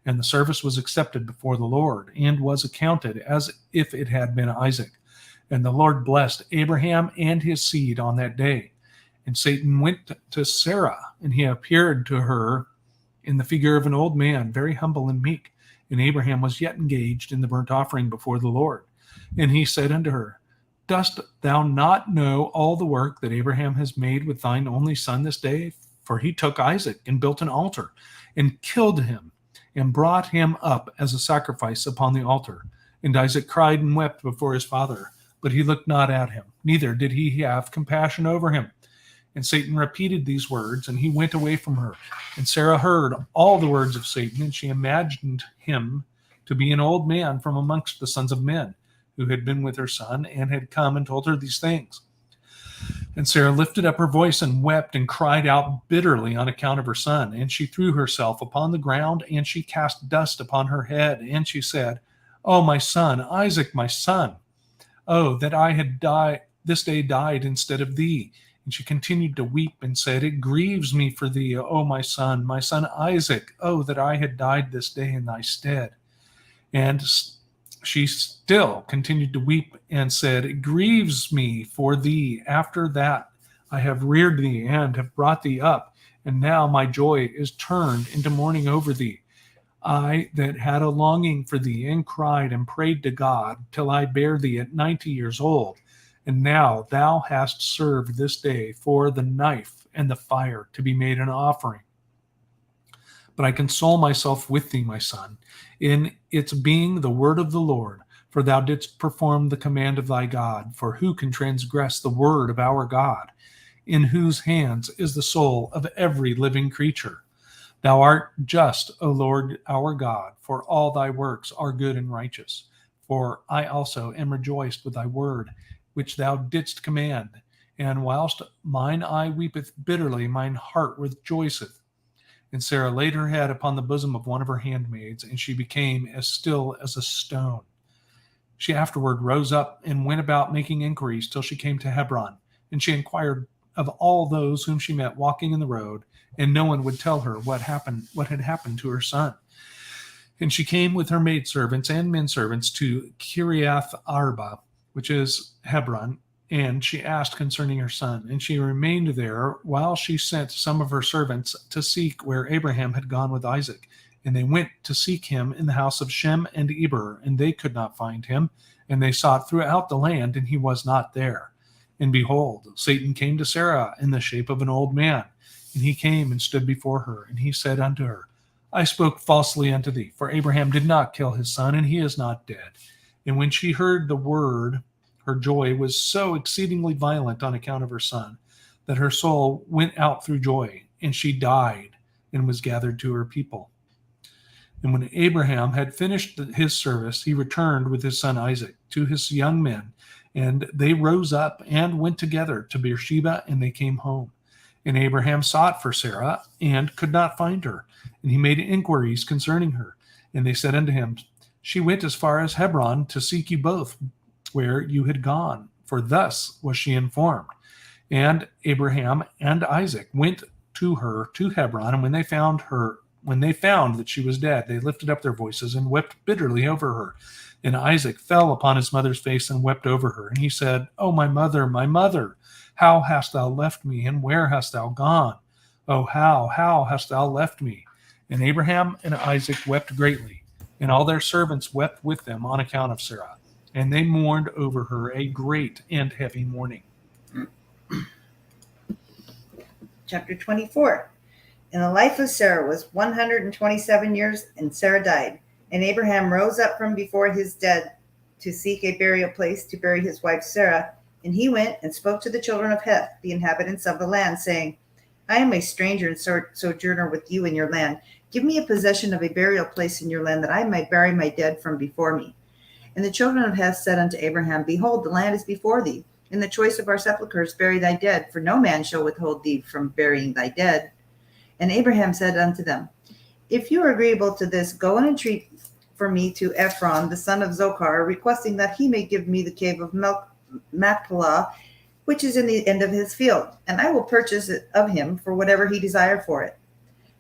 and the service was accepted before the Lord, and was accounted as if it had been Isaac. And the Lord blessed Abraham and his seed on that day. And Satan went to Sarah, and he appeared to her in the figure of an old man, very humble and meek. And Abraham was yet engaged in the burnt offering before the Lord. And he said unto her, Dost thou not know all the work that Abraham has made with thine only son this day? For he took Isaac and built an altar, and killed him, and brought him up as a sacrifice upon the altar. And Isaac cried and wept before his father, but he looked not at him, neither did he have compassion over him. And Satan repeated these words, and he went away from her. And Sarah heard all the words of Satan, and she imagined him to be an old man from amongst the sons of men, who had been with her son, and had come and told her these things. And Sarah lifted up her voice and wept and cried out bitterly on account of her son. And she threw herself upon the ground, and she cast dust upon her head. And she said, "Oh, my son, Isaac, my son, oh, that I had this day died instead of thee." And she continued to weep and said, "It grieves me for thee, O my son Isaac, oh, that I had died this day in thy stead." And she still continued to weep and said, "It grieves me for thee. After that I have reared thee and have brought thee up, and now my joy is turned into mourning over thee. I that had a longing for thee and cried and prayed to God till I bare thee at 90 years old. And now thou hast served this day for the knife and the fire to be made an offering. But I console myself with thee, my son, in its being the word of the Lord, for thou didst perform the command of thy God. For who can transgress the word of our God, in whose hands is the soul of every living creature? Thou art just, O Lord our God, for all thy works are good and righteous. For I also am rejoiced with thy word, which thou didst command. And whilst mine eye weepeth bitterly, mine heart rejoiceth." And Sarah laid her head upon the bosom of one of her handmaids, and she became as still as a stone. She afterward rose up and went about making inquiries till she came to Hebron. And she inquired of all those whom she met walking in the road, and no one would tell her what had happened to her son. And she came with her maidservants and menservants to Kiriath Arba, which is Hebron, and she asked concerning her son. And she remained there while she sent some of her servants to seek where Abraham had gone with Isaac. And they went to seek him in the house of Shem and Eber, and they could not find him. And they sought throughout the land, and he was not there. And behold, Satan came to Sarah in the shape of an old man. And he came and stood before her, and he said unto her, "I spoke falsely unto thee, for Abraham did not kill his son, and he is not dead." And when she heard the word, her joy was so exceedingly violent on account of her son, that her soul went out through joy, and she died and was gathered to her people. And when Abraham had finished his service, he returned with his son Isaac to his young men, and they rose up and went together to Beersheba, and they came home. And Abraham sought for Sarah and could not find her, and he made inquiries concerning her. And they said unto him, "She went as far as Hebron to seek you both where you had gone," for thus was she informed. And Abraham and Isaac went to her to Hebron, and when they found that she was dead, they lifted up their voices and wept bitterly over her. And Isaac fell upon his mother's face and wept over her. And he said, "O my mother, how hast thou left me, and where hast thou gone? Oh, how hast thou left me?" And Abraham and Isaac wept greatly, and all their servants wept with them on account of Sarah. And they mourned over her a great and heavy mourning. Chapter 24. And the life of Sarah was 127 years, and Sarah died. And Abraham rose up from before his dead to seek a burial place to bury his wife Sarah. And he went and spoke to the children of Heth, the inhabitants of the land, saying, "I am a stranger and sojourner with you in your land. Give me a possession of a burial place in your land, that I might bury my dead from before me." And the children of Heth said unto Abraham, "Behold, the land is before thee. In the choice of our sepulchres bury thy dead, for no man shall withhold thee from burying thy dead." And Abraham said unto them, "If you are agreeable to this, go and entreat for me to Ephron, the son of Zochar, requesting that he may give me the cave of Machpelah, which is in the end of his field, and I will purchase it of him for whatever he desire for it."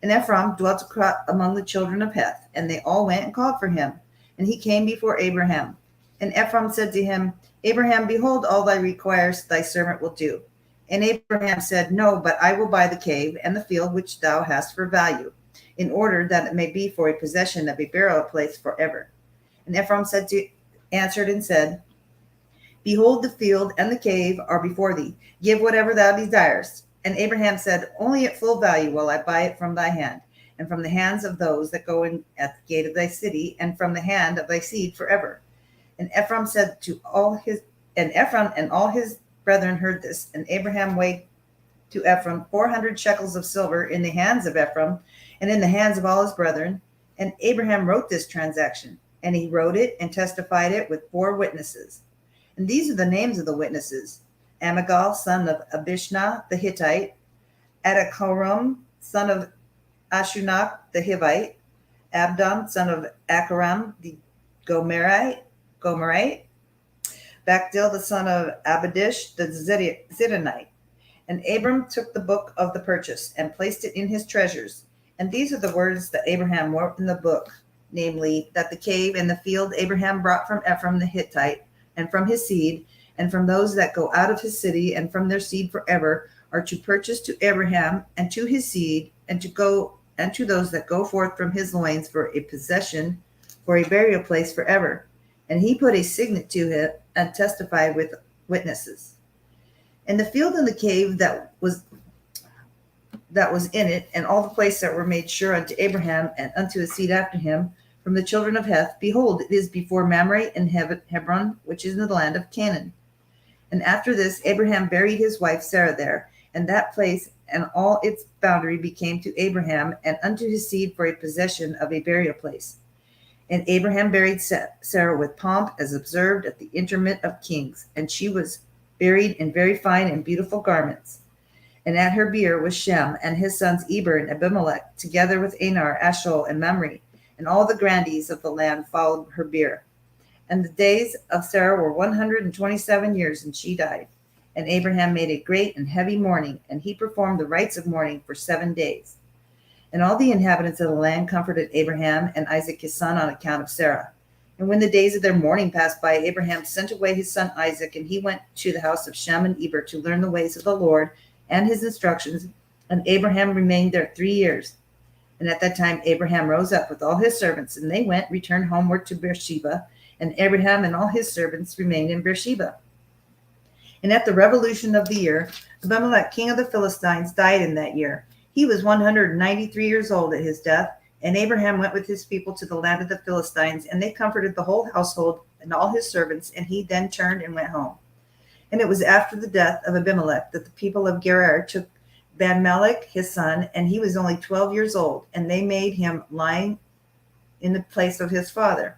And Ephron dwelt among the children of Heth, and they all went and called for him. And he came before Abraham. And Ephron said to him, "Abraham, behold, all thy requires thy servant will do." And Abraham said, "No, but I will buy the cave and the field which thou hast for value, in order that it may be for a possession of a burial place forever." And Ephron answered and said, "Behold, the field and the cave are before thee. Give whatever thou desirest." And Abraham said, "Only at full value will I buy it from thy hand, and from the hands of those that go in at the gate of thy city, and from the hand of thy seed forever." And Ephraim said to all his, and Ephraim and all his brethren heard this. And Abraham weighed to Ephraim 400 shekels of silver in the hands of Ephraim and in the hands of all his brethren. And Abraham wrote this transaction, and he wrote it and testified it with 4 witnesses. And these are the names of the witnesses: Amigal, son of Abishna the Hittite, Adachoram, son of Ashunach the Hivite, Abdon, son of Acharam the Gomerite, Bakdil, the son of Abadish the Zidonite. And Abram took the book of the purchase and placed it in his treasures. And these are the words that Abraham wrote in the book, namely, that the cave and the field Abraham brought from Ephraim the Hittite, and from his seed, and from those that go out of his city, and from their seed forever, are to purchase to Abraham and to his seed, and to those that go forth from his loins for a possession, for a burial place forever. And he put a signet to it and testified with witnesses. And the field and the cave that was in it, and all the places that were made sure unto Abraham and unto his seed after him, from the children of Heth, behold, it is before Mamre and Hebron, which is in the land of Canaan. And after this, Abraham buried his wife Sarah there, and that place and all its boundary became to Abraham and unto his seed for a possession of a burial place. And Abraham buried Sarah with pomp, as observed at the interment of kings, and she was buried in very fine and beautiful garments. And at her bier was Shem and his sons Eber and Abimelech, together with Anar, Ashol, and Mamre, and all the grandees of the land followed her bier. And the days of Sarah were 127 years, and she died. And Abraham made a great and heavy mourning, and he performed the rites of mourning for 7 days. And all the inhabitants of the land comforted Abraham and Isaac his son on account of Sarah. And when the days of their mourning passed by, Abraham sent away his son Isaac, and he went to the house of Shem and Eber to learn the ways of the Lord and his instructions. And Abraham remained there 3 years. And at that time Abraham rose up with all his servants, and they returned homeward to Beersheba. And Abraham and all his servants remained in Beersheba. And at the revolution of the year, Abimelech, king of the Philistines, died in that year. He was 193 years old at his death. And Abraham went with his people to the land of the Philistines, and they comforted the whole household and all his servants. And he then turned and went home. And it was after the death of Abimelech that the people of Gerar took Abimelech his son, and he was only 12 years old, and they made him lying in the place of his father.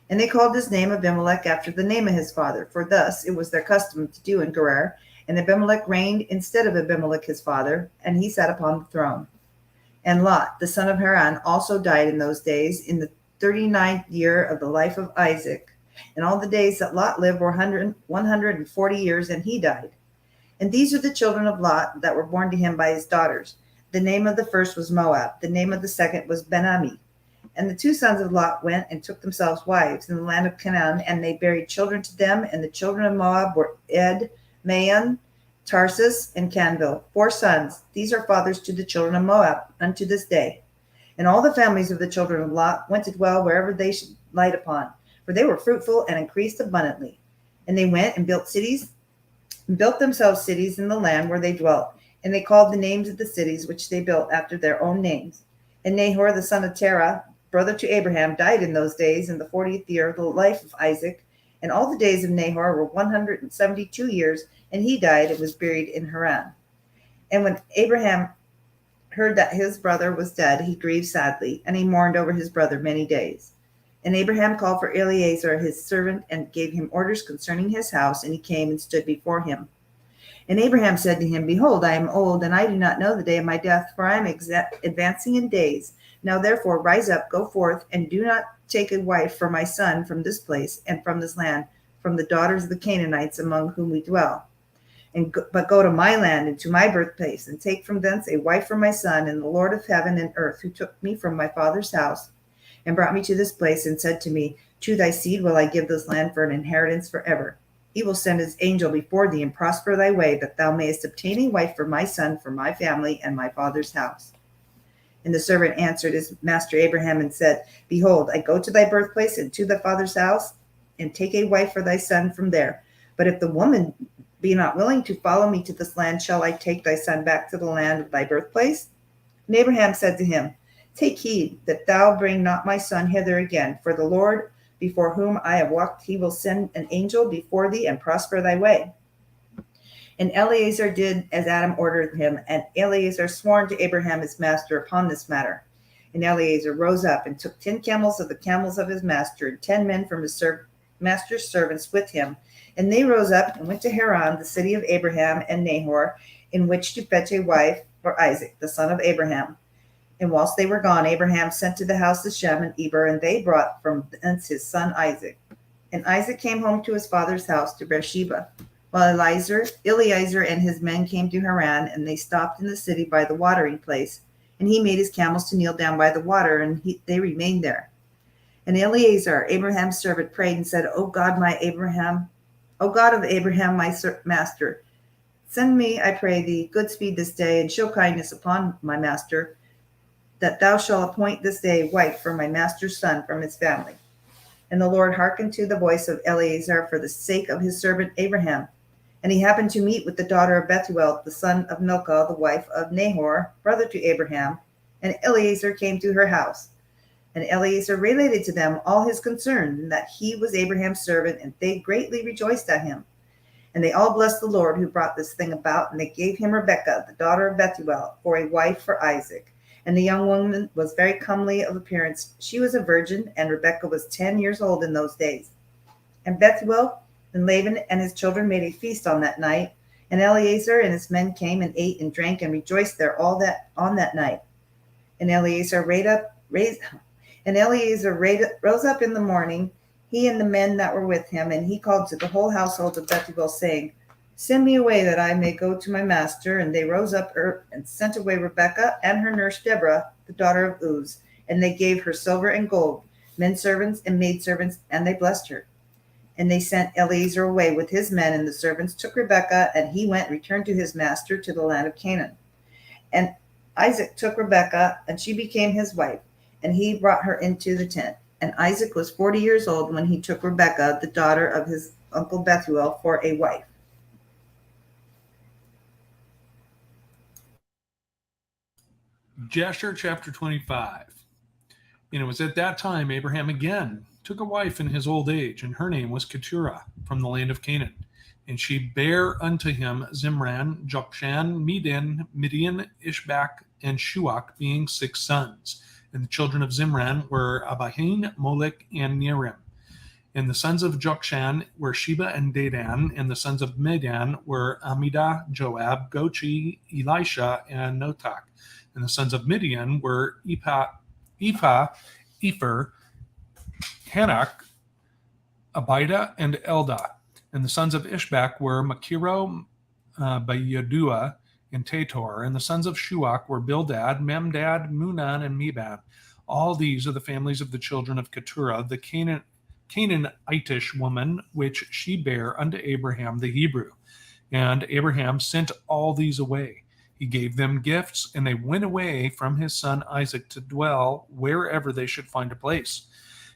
And they called his name Abimelech after the name of his father, for thus it was their custom to do in Gerar. And Abimelech reigned instead of Abimelech his father, and he sat upon the throne. And Lot, the son of Haran, also died in those days, in the 39th year of the life of Isaac. And all the days that Lot lived were 140 years, and he died. And these are the children of Lot that were born to him by his daughters. The name of the first was Moab. The name of the second was Ben-Ammi. And the 2 sons of Lot went and took themselves wives in the land of Canaan, and they bare children to them. And the children of Moab were Ed, Maon, Tarsus, and Canville, 4 sons. These are fathers to the children of Moab unto this day. And all the families of the children of Lot went to dwell wherever they should light upon, for they were fruitful and increased abundantly. And they went and built themselves cities in the land where they dwelt. And they called the names of the cities which they built after their own names. And Nahor, the son of Terah, brother to Abraham, died in those days in the 40th year of the life of Isaac. And all the days of Nahor were 172 years, and he died and was buried in Haran. And when Abraham heard that his brother was dead, he grieved sadly, and he mourned over his brother many days. And Abraham called for Eliezer his servant, and gave him orders concerning his house, and he came and stood before him. And Abraham said to him, Behold, I am old, and I do not know the day of my death, for I am advancing in days. Now therefore rise up, go forth, and do not take a wife for my son from this place and from this land, from the daughters of the Canaanites among whom we dwell. But go to my land and to my birthplace, and take from thence a wife for my son. And the Lord of heaven and earth, who took me from my father's house and brought me to this place, and said to me, To thy seed will I give this land for an inheritance forever. He will send his angel before thee and prosper thy way, that thou mayest obtain a wife for my son, for my family and my father's house. And the servant answered his master Abraham and said, Behold, I go to thy birthplace and to thy father's house, and take a wife for thy son from there. But if the woman be not willing to follow me to this land, shall I take thy son back to the land of thy birthplace? And Abraham said to him, Take heed that thou bring not my son hither again, for the Lord before whom I have walked, he will send an angel before thee and prosper thy way. And Eleazar did as Adam ordered him, and Eleazar sworn to Abraham his master upon this matter. And Eleazar rose up and took 10 camels of the camels of his master, and 10 men from his master's servants with him. And they rose up and went to Haran, the city of Abraham and Nahor, in which to fetch a wife for Isaac, the son of Abraham. And whilst they were gone, Abraham sent to the house of Shem and Eber, and they brought from thence his son Isaac. And Isaac came home to his father's house to Beersheba, while Eleazar and his men came to Haran, and they stopped in the city by the watering place. And he made his camels to kneel down by the water, and they remained there. And Eleazar, Abraham's servant, prayed and said, O God of Abraham, my master, send me, I pray thee, good speed this day, and show kindness upon my master, that thou shalt appoint this day a wife for my master's son from his family. And the Lord hearkened to the voice of Eleazar for the sake of his servant Abraham. And he happened to meet with the daughter of Bethuel, the son of Milcah, the wife of Nahor, brother to Abraham. And Eleazar came to her house. And Eleazar related to them all his concern, and that he was Abraham's servant, and they greatly rejoiced at him. And they all blessed the Lord who brought this thing about, and they gave him Rebekah, the daughter of Bethuel, for a wife for Isaac. And the young woman was very comely of appearance. She was a virgin, and Rebekah was 10 years old in those days. And Bethuel and Laban and his children made a feast on that night. And Eleazar and his men came and ate and drank and rejoiced there on that night. And Eleazar rose up in the morning, he and the men that were with him, and he called to the whole household of Bethuel, saying, Send me away that I may go to my master. And they rose up and sent away Rebekah and her nurse Deborah, the daughter of Uz. And they gave her silver and gold, men servants and maidservants, and they blessed her. And they sent Eleazar away with his men, and the servants took Rebekah, and he returned to his master to the land of Canaan. And Isaac took Rebekah, and she became his wife, and he brought her into the tent. And Isaac was 40 years old when he took Rebekah, the daughter of his uncle Bethuel, for a wife. Jasher chapter 25. And it was at that time Abraham again took a wife in his old age, and her name was Keturah, from the land of Canaan. And she bare unto him Zimran, Jokshan, Midian, Ishbak, and Shuach, being 6 sons. And the children of Zimran were Abihin, Molech, and Nerim. And the sons of Jokshan were Sheba and Dedan, and the sons of Midian were Amidah, Joab, Gochi, Elisha, and Notak. And the sons of Midian were Ephah, Epher, Hanok, Abida, and Eldah. And the sons of Ishbak were Makiro, Bayadua, and Tator. And the sons of Shuach were Bildad, Memdad, Munan, and Meban. All these are the families of the children of Keturah, the Canaanitish woman, which she bare unto Abraham the Hebrew. And Abraham sent all these away. He gave them gifts, and they went away from his son Isaac to dwell wherever they should find a place.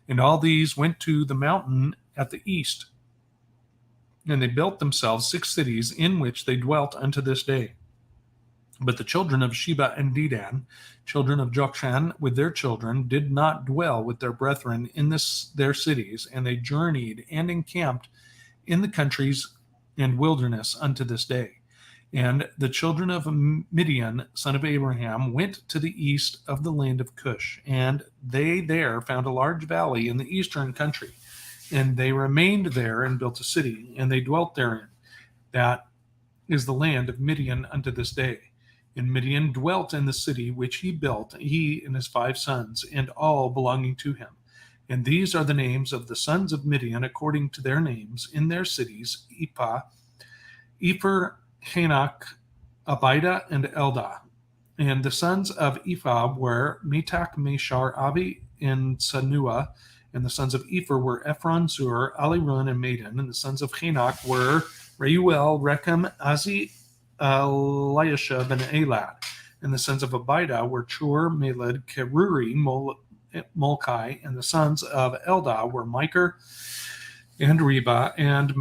And all these went to the mountain at the east. And they built themselves 6 cities, in which they dwelt unto this day. But the children of Sheba and Dedan, children of Jokshan, with their children, did not dwell with their brethren in their cities, and they journeyed and encamped in the countries and wilderness unto this day. And the children of Midian, son of Abraham, went to the east of the land of Cush, and they there found a large valley in the eastern country. And they remained there and built a city, and they dwelt therein. That is the land of Midian unto this day. And Midian dwelt in the city which he built, he and his 5 sons, and all belonging to him. And these are the names of the sons of Midian according to their names in their cities: Epher, Hanok, Abida, and Eldah. And the sons of Ephah were Metak, Meshar, Abi, and Sanua. And the sons of Epher were Ephron, Zur, Alirun, and Madan. And the sons of Hanok were Reuel, Rechem, Azi, Eliashib, and Elad. And the sons of Abida were Chur, Meled, Keruri, Molchi. And the sons of Eldah were Micah, and Reba, and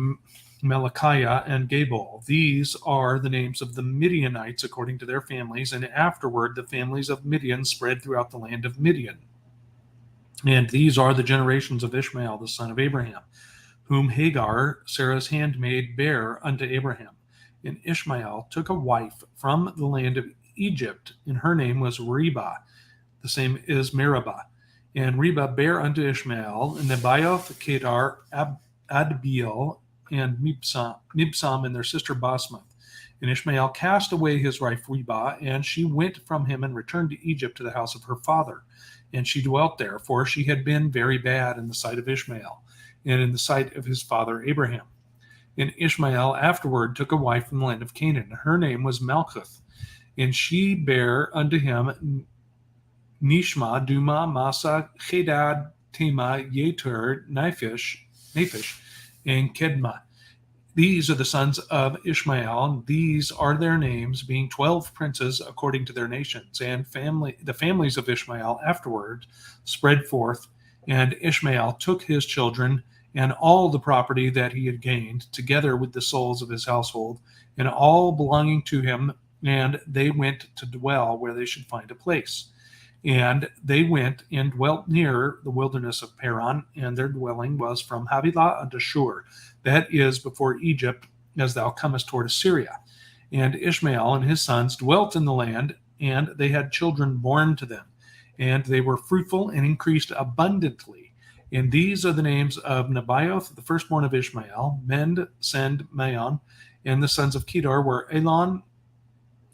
Melechiah, and Gabal. These are the names of the Midianites according to their families, and afterward the families of Midian spread throughout the land of Midian. And these are the generations of Ishmael, the son of Abraham, whom Hagar, Sarah's handmaid, bare unto Abraham. And Ishmael took a wife from the land of Egypt, and her name was Reba, the same is Meribah. And Reba bare unto Ishmael, and Nebaioth, Kedar, Adbeel, and Mibsam, and their sister Basmath. And Ishmael cast away his wife Reba, and she went from him and returned to Egypt to the house of her father. And she dwelt there, for she had been very bad in the sight of Ishmael, and in the sight of his father Abraham. And Ishmael afterward took a wife from the land of Canaan. Her name was Malchuth, and she bare unto him Nishma, Duma, Masa, Chedad, Tema, Yetur, Naphish, and Kedma. These are the sons of Ishmael, and these are their names, being 12 princes according to their nations. And the families of Ishmael afterward spread forth, and Ishmael took his children and all the property that he had gained, together with the souls of his household, and all belonging to him, and they went to dwell where they should find a place. And they went and dwelt near the wilderness of Paran, and their dwelling was from Havilah unto Shur, that is before Egypt, as thou comest toward Assyria. And Ishmael and his sons dwelt in the land, and they had children born to them. And they were fruitful and increased abundantly. And these are the names of Nebaioth, the firstborn of Ishmael, Mend, Send, Maon, and the sons of Kedar were Elion,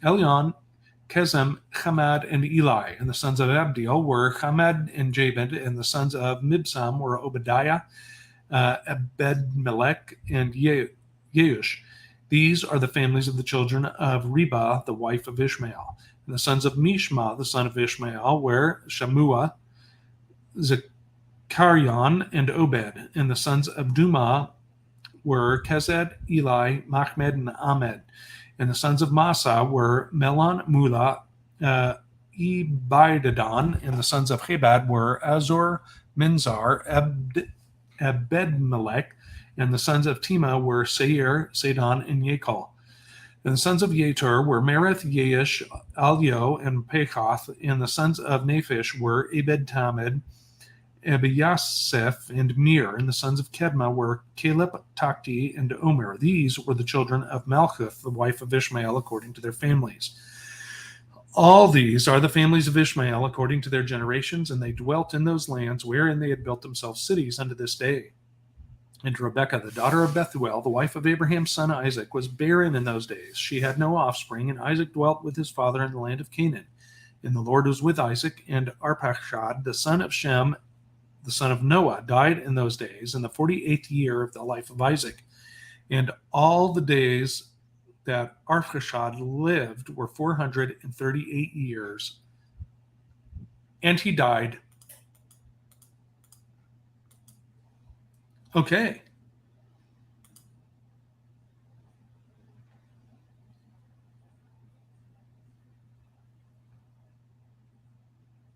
Kezem, Hamad, and Eli. And the sons of Abdiel were Hamad and Jabed, and the sons of Mibsam were Obadiah, Ebed-Melech, and Yeush. These are the families of the children of Reba, the wife of Ishmael. And the sons of Mishma, the son of Ishmael, were Shammua, Zecharion, and Obed. And the sons of Duma were Kezed, Eli, Machmed, and Ahmed. And the sons of Masa were Melon, Mula, Ebidadon, and the sons of Hebad were Azor, Minzar, Ebed-Melech, and the sons of Tema were Seir, Sadon, and Yakal. And the sons of Yetur were Merith, Yeish, Alio, and Pechath, and the sons of Naphish were Ebed-Tamed, Ebiyaseph, and Mir, and the sons of Kedma were Caleb, Takti, and Omer. These were the children of Malchuth, the wife of Ishmael, according to their families. All these are the families of Ishmael according to their generations, and they dwelt in those lands wherein they had built themselves cities unto this day. And Rebekah, the daughter of Bethuel, the wife of Abraham's son Isaac, was barren in those days. She had no offspring, and Isaac dwelt with his father in the land of Canaan. And the Lord was with Isaac, and Arpachshad, the son of Shem, the son of Noah, died in those days, in the 48th year of the life of Isaac. And all the days that Arpachshad lived were 438 years. And he died. Okay.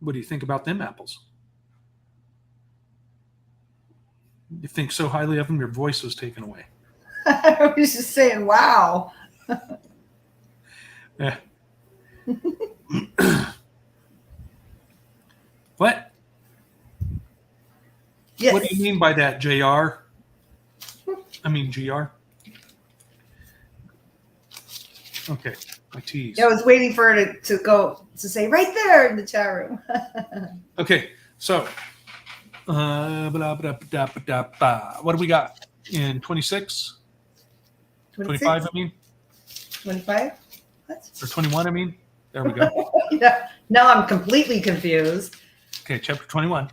What do you think about them apples? You think so highly of them, your voice was taken away. I was just saying, wow. Yeah. What? Yes. What do you mean by that, JR? I mean, GR? Okay, my tease. I was waiting for her to go to say right there in the chat room. Okay, so what do we got in 26? 25, I mean? 25? What? Or 21, I mean? There we go. Yeah. Now I'm completely confused. Okay, chapter 21,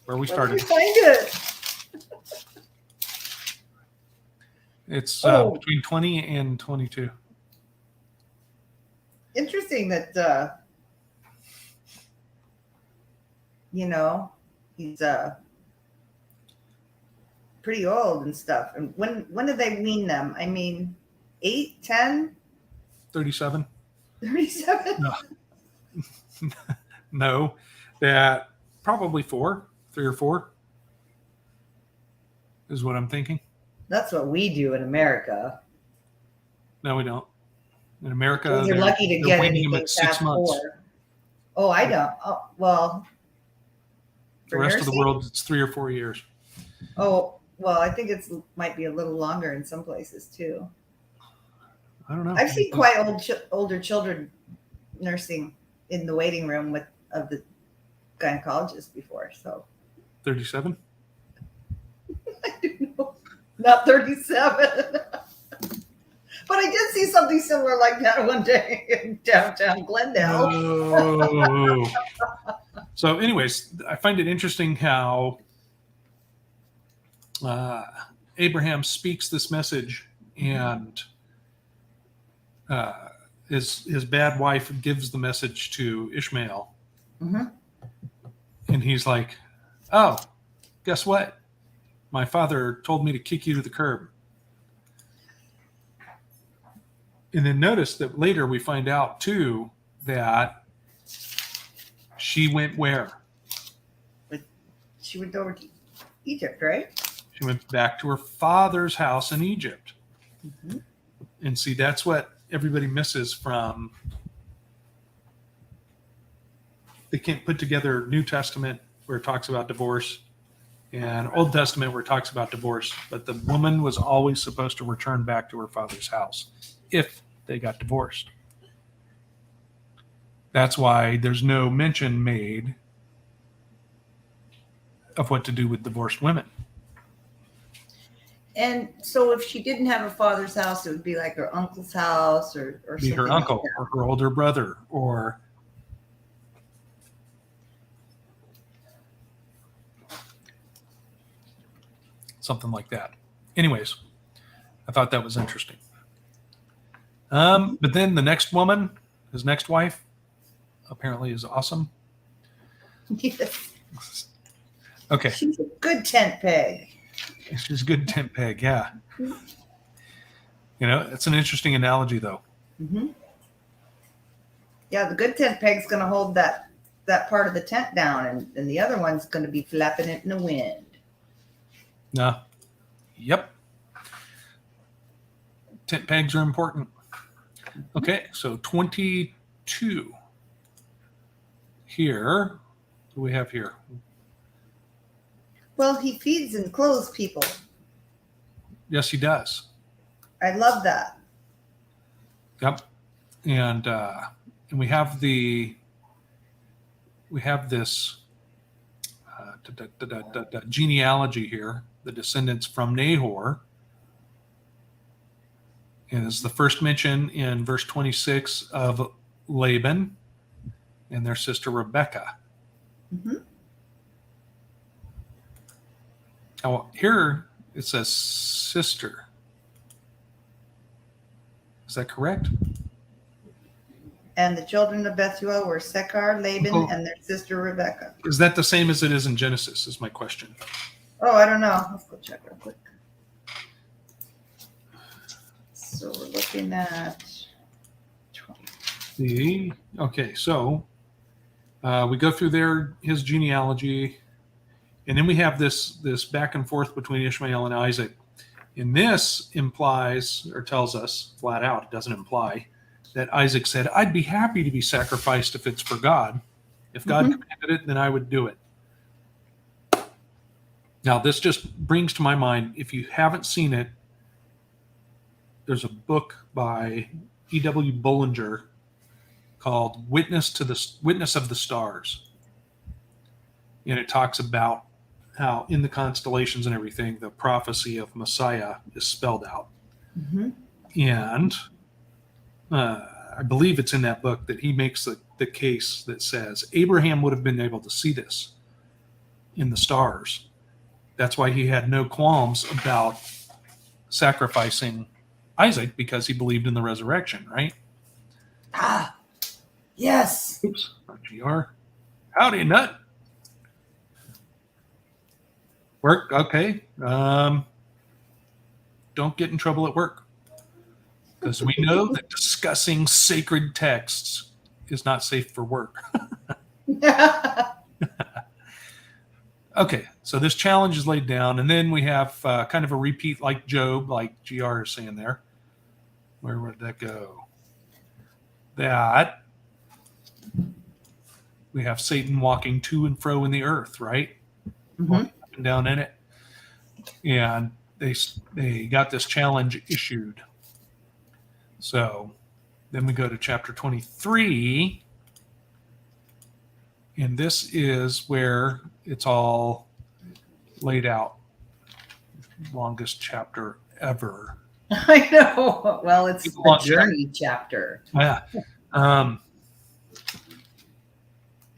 where we Where did started. you find it? It's Oh. between 20 and 22. Interesting that, he's pretty old and stuff. And when did they wean them? I mean, 8, 10, 37? 37? No, that probably 3 or 4 is what I'm thinking. That's what we do in America. No, we don't. In America, You're lucky to they're get weaning them anything at 6 past months. 4. Oh, I don't. Oh, well, The For rest of the nursing? world, it's 3 or 4 years. Oh, well, I think it's might be a little longer in some places too. I don't know. I've seen quite older children nursing in the waiting room of the gynecologist before. So 37. I don't know, not 37. But I did see something similar like that one day in downtown Glendale. Oh. So, anyways, I find it interesting how Abraham speaks this message, and his bad wife gives the message to Ishmael, Mm-hmm. and he's like, "Oh, guess what? My father told me to kick you to the curb." And then notice that later we find out too that she went where? She went over to Egypt, right? She went back to her father's house in Egypt. Mm-hmm. And see, that's what everybody misses from. They can't put together New Testament where it talks about divorce and Old Testament where it talks about divorce. But the woman was always supposed to return back to her father's house if they got divorced. That's why there's no mention made of what to do with divorced women. And so if she didn't have her father's house, it would be like her uncle's house or Be something her like uncle that. or her older brother or something like that. Anyways, I thought that was interesting. But then the next woman, his next wife, apparently is awesome. Yes. Okay. She's a good tent peg. She's a good tent peg, yeah. You know, it's an interesting analogy, though. Mm-hmm. Yeah, the good tent peg's going to hold that part of the tent down, and the other one's going to be flapping it in the wind. No. Yep. Tent pegs are important. Okay, so 22. Here, what do we have here? Well, he feeds and clothes people. Yes, he does. I love that. Yep. And we have this genealogy here, the descendants from Nahor. And it's the first mention in verse 26 of Laban and their sister Rebekah. Mm-hmm. Now, here it says sister. Is that correct? And the children of Bethuel were Sechar, Laban, Oh. and their sister Rebekah. Is that the same as it is in Genesis, is my question. Oh, I don't know. Let's go check real quick. So we're looking at 20. Okay, so we go through his genealogy, and then we have this back and forth between Ishmael and Isaac. And this implies, or tells us flat out, it doesn't imply, that Isaac said, I'd be happy to be sacrificed if it's for God. If God commanded it, then I would do it. Now, this just brings to my mind, if you haven't seen it, there's a book by E.W. Bullinger called Witness of the Stars. And it talks about how in the constellations and everything, the prophecy of Messiah is spelled out. Mm-hmm. And I believe it's in that book that he makes the case that says Abraham would have been able to see this in the stars. That's why he had no qualms about sacrificing Isaac, because he believed in the resurrection, right? Ah, yes. Oops, GR. Howdy, nut. Work, okay. Don't get in trouble at work, because we know that discussing sacred texts is not safe for work. Okay, so this challenge is laid down, and then we have kind of a repeat like Job, like GR is saying there. Where would that go? That we have Satan walking to and fro in the earth, right? Mhm. Walking up and down in it. And they got this challenge issued. So then we go to chapter 23. And this is where it's all laid out. Longest chapter ever. I know. Well, it's It's a the long journey chapter. Yeah.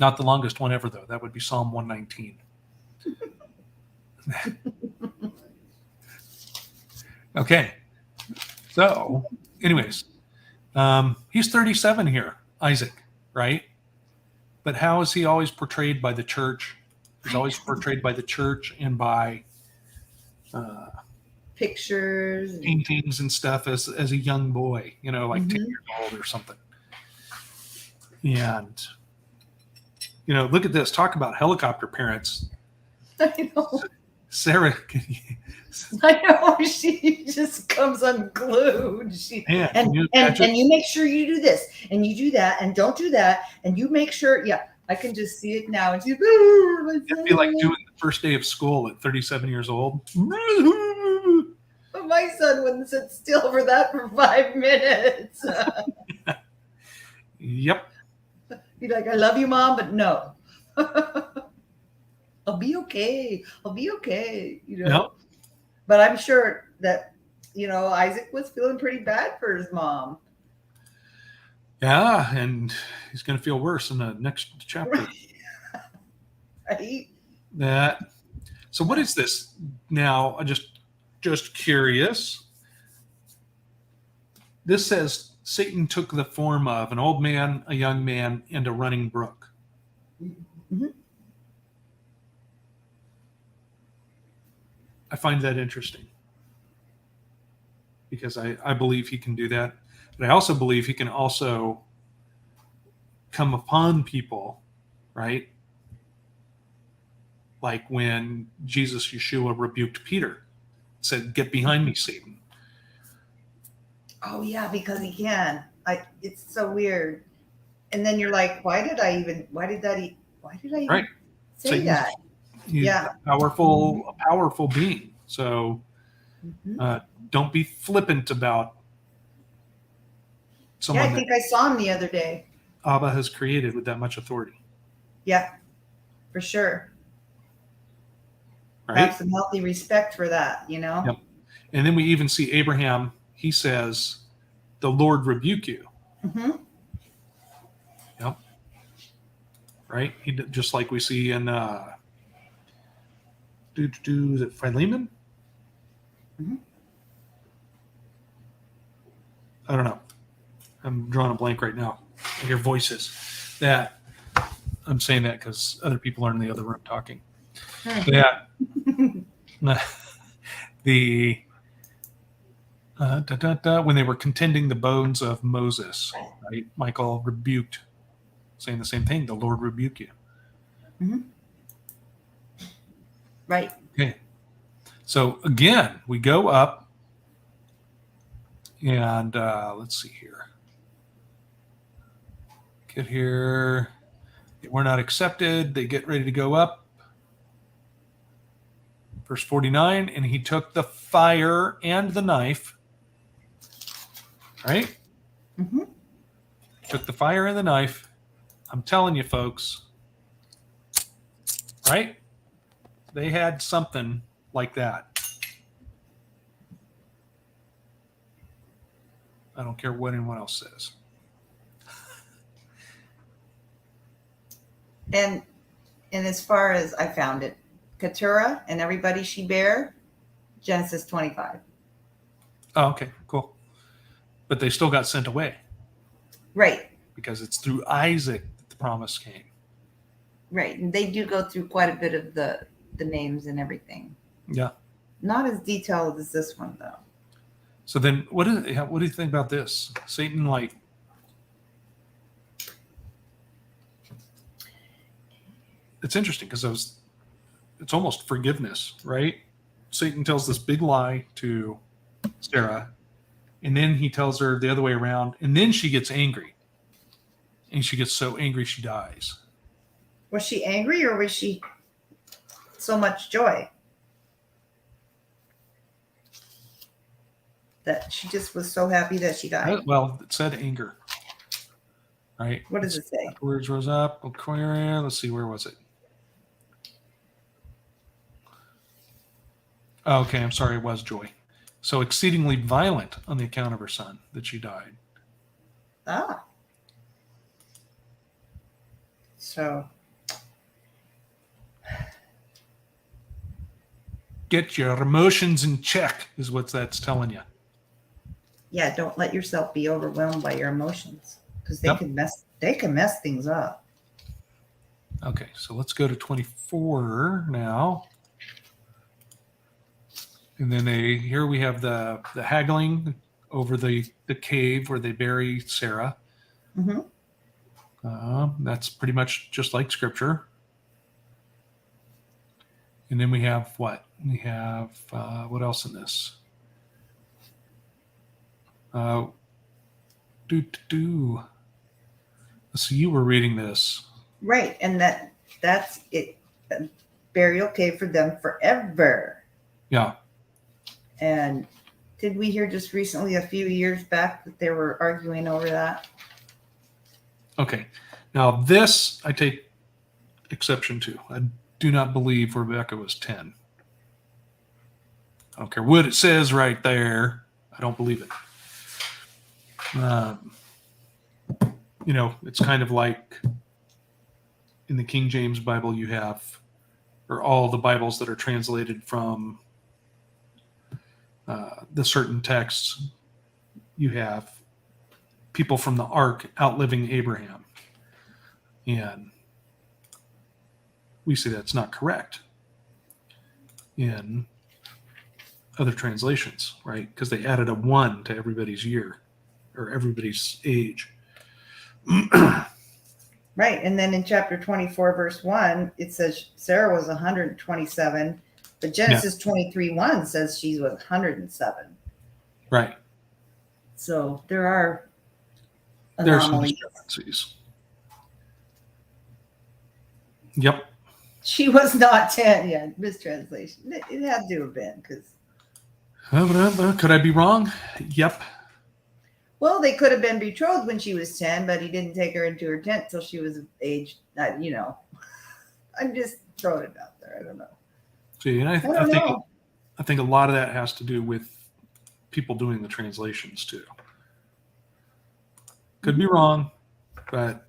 Not the longest one ever, though. That would be Psalm 119. Okay. So, anyways, he's 37 here, Isaac, right? But how is he always portrayed by the church? He's always portrayed by the church and by Pictures. And, paintings and stuff as a young boy, like 10 Mhm. years old or something. And, look at this. Talk about helicopter parents. I know. Sarah, I know. She just comes unglued. Man, And can you and imagine? and you make sure you do this, and you do that, and don't do that, and you make sure. Yeah, I can just see it now. And she's It'd be like doing the first day of school at 37 years old. But my son wouldn't sit still for that for 5 minutes. Yep. Be like, I love you, Mom, but no. I'll be okay. I'll be okay. Yep. But I'm sure that, Isaac was feeling pretty bad for his mom. Yeah, and he's going to feel worse in the next chapter. Right? That. So what is this now? I just curious. This says Satan took the form of an old man, a young man, and a running brook. Mhm. I find that interesting because I believe he can do that. But I also believe he can also come upon people, right? Like when Jesus, Yeshua, rebuked Peter, said, "Get behind me, Satan." Oh yeah, because he can. It's so weird. And then you're like, why did I even Right. say Satan's- that? He's Yeah. a powerful being. So Mhm. don't be flippant about Yeah, someone I think I saw him the other day. that Abba has created with that much authority, Yeah, for sure. right? Have some healthy respect for that, Yep. And then we even see Abraham. He says, "The Lord rebuke you." hmm Yep. Right. Just like we see in is it Philemon? Mhm. I don't know. I'm drawing a blank right now. I hear voices. That I'm saying that because other people are in the other room talking. That the when they were contending the bones of Moses, right? Michael rebuked, saying the same thing. The Lord rebuke you. Right. Okay. So again, we go up, and let's see here. Get here. We're not accepted. They get ready to go up. Verse 49, and he took the fire and the knife. Right? hmm Took the fire and the knife. I'm telling you, folks. Right? They had something like that. I don't care what anyone else says. And as far as I found it, Keturah and everybody she bare, Genesis 25. Oh, okay, cool. But they still got sent away Right. because it's through Isaac that the promise came. Right. And they do go through quite a bit of the names and everything. Yeah. Not as detailed as this one though. So then what do you think about this? Satan, like, it's interesting because it's almost forgiveness, right? Satan tells this big lie to Sarah, and then he tells her the other way around, and then she gets angry. And she gets so angry she dies. Was she angry or was she so much joy that she just was so happy that she died? Well, it said anger, right? What does it say? Afterwards rose up. Aquaria. Let's see, where was it? Oh, okay, I'm sorry, it was joy. So exceedingly violent on the account of her son that she died. Ah. So Get your emotions in check is what that's telling you. yeah, don't let yourself be overwhelmed by your emotions because Yep. they can mess things up. Okay, so let's go to 24 now. And then here we have the haggling over the cave where they bury Sarah. Mm-hmm. That's pretty much just like scripture. And then we have what? We have what else in this? Let's see, you were reading this. Right, and that's it. A burial cave for them forever. Yeah. And did we hear just recently, a few years back, that they were arguing over that? Okay. Now this I take exception to. I do not believe Rebecca was 10. I don't care what it says right there. I don't believe it. It's kind of like in the King James Bible you have, or all the Bibles that are translated from the certain texts, you have people from the ark outliving Abraham. And we say that's not correct in other translations, right? Because they added a 1 to everybody's year or everybody's age. Right, and then in chapter 24, verse 1, it says Sarah was 127, but Genesis 23:1 says she was 107. Right. So there are There's some anomalies. discrepancies. Yep. She was not 10. Yeah, mistranslation. It had to have been because. Could I be wrong? Yep. Well, they could have been betrothed when she was 10, but he didn't take her into her tent till she was age. I'm just throwing it out there. I don't know. See, and I think a lot of that has to do with people doing the translations too. Could be wrong, but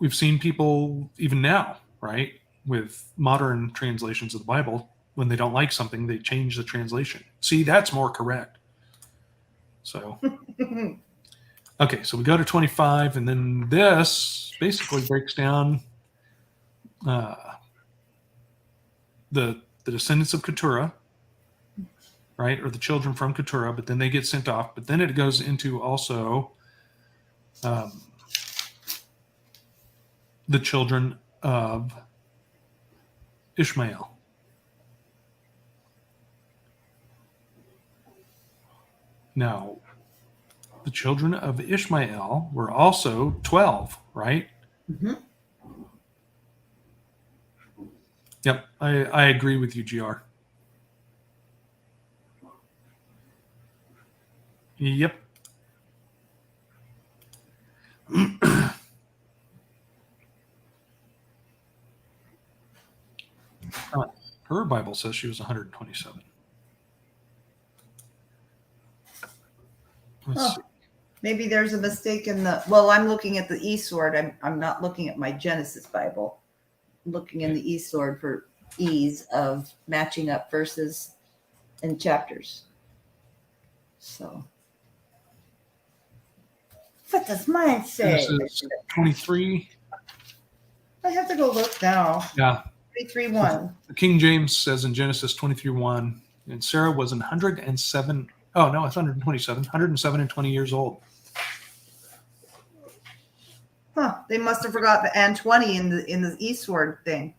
we've seen people even now, right, with modern translations of the Bible, when they don't like something, they change the translation. See, that's more correct. So, okay, so we go to 25, and then this basically breaks down the descendants of Keturah, right, or the children from Keturah, but then they get sent off. But then it goes into also the children of Ishmael. Now, the children of Ishmael were also 12, right? Mm-hmm. Yep, I agree with you, GR. Yep. Her Bible says she was 127. Let's see. Maybe there's a mistake in well, I'm looking at the eSword. I'm not looking at my Genesis Bible. I'm looking in the eSword for ease of matching up verses and chapters. So, what does mine say? This is 23. I have to go look now. Yeah. 23:1. The King James says in Genesis 23:1, and Sarah was 107. Oh, no, it's 127. 107 and 20 years old. Huh? They must have forgot the and 20 in the eSword thing.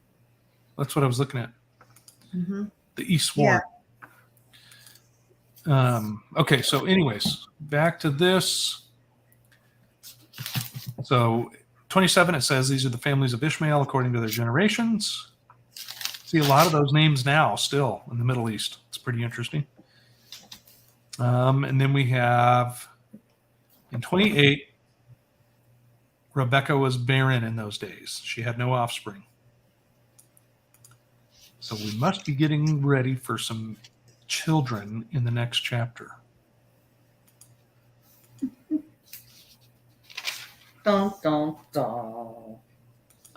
That's what I was looking at. Mm-hmm. The eSword. Yeah. Okay, so anyways, back to this. So 27, it says these are the families of Ishmael according to their generations. See a lot of those names now still in the Middle East. It's pretty interesting. And then we have in 28, Rebecca was barren in those days. She had no offspring. So we must be getting ready for some children in the next chapter. Dun, dun, dun.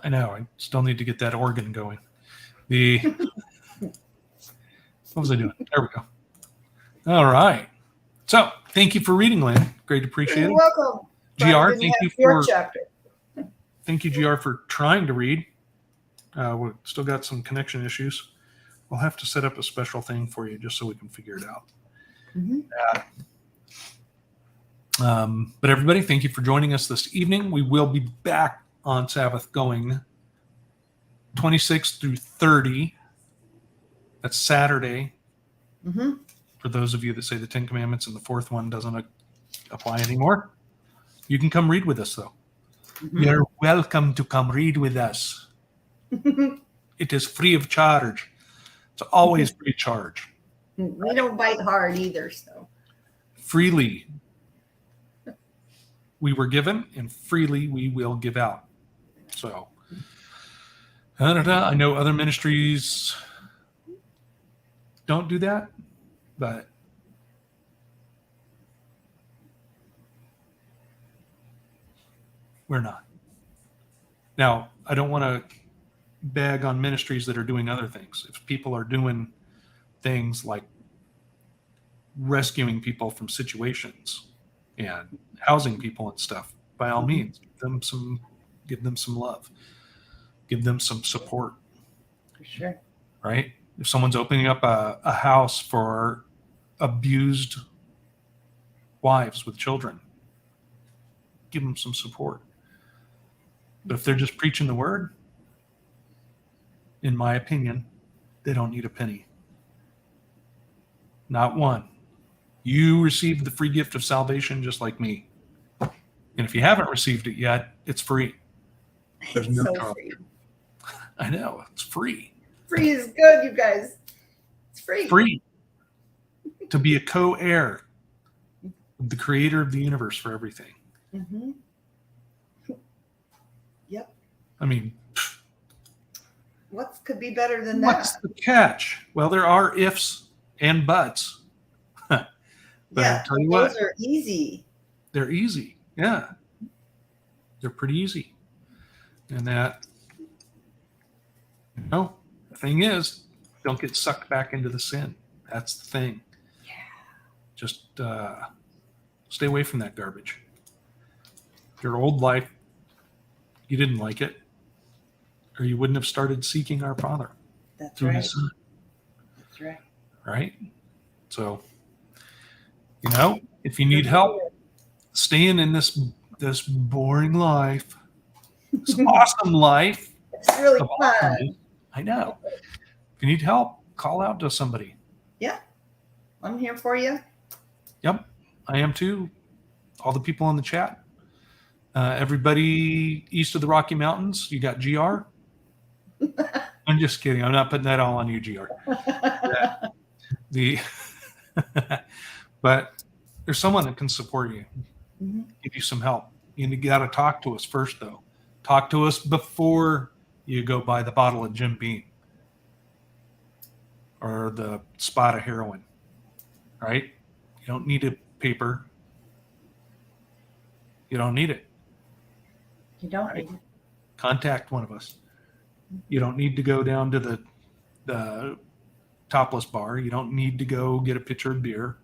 I know. I still need to get that organ going. What was I doing? There we go. All right. So thank you for reading, Lynn. Great, appreciate You're it. welcome. GR, thank you your for chapter. Thank you, GR, for trying to read. We've still got some connection issues. We'll have to set up a special thing for you just so we can figure it out. But everybody, thank you for joining us this evening. We will be back on Sabbath going 26 through 30. That's Saturday. For those of you that say the 10 Commandments and the fourth one doesn't apply anymore, you can come read with us, though. You're welcome to come read with us. It is free of charge. It's always free of charge. We don't bite hard either, so. Freely we were given, and freely we will give out. So, I know other ministries don't do that, but we're not. Now, I don't want to bag on ministries that are doing other things. If people are doing things like rescuing people from situations and housing people and stuff, by all means, give them some love, give them some support. For sure. Right? If someone's opening up a house for abused wives with children, give them some support. But if they're just preaching the word, in my opinion, they don't need a penny. Not one. You received the free gift of salvation just like me. And if you haven't received it yet, it's free. There's It's no so charge. free. I know, it's free. Free is good, you guys. It's free. Free. To be a co-heir of the creator of the universe for everything. Yep. I mean, What could be better than what's that? the catch? Well, there are ifs and buts. But Yeah, I'll tell you what, those are easy. they're easy. Yeah. They're pretty easy. And that, the thing is, don't get sucked back into the sin. That's the thing. Yeah. Just stay away from that garbage. Your old life, you didn't like it, or you wouldn't have started seeking our Father That's through right. His Son. That's right. Right? So, if you need help staying in this boring life, this awesome life, It's really of fun. awesomeness, I know. If you need help, call out to somebody. Yeah. I'm here for you. Yep, I am too. All the people in the chat. Everybody east of the Rocky Mountains, you got GR? I'm just kidding. I'm not putting that all on you, GR. But there's someone that can support you, give you some help. You got to talk to us first, though. Talk to us before you go buy the bottle of Jim Beam or the spot of heroin, right? You don't need a paper. You don't need it. You don't need it. Contact one of us. You don't need to go down to the topless bar. You don't need to go get a pitcher of beer.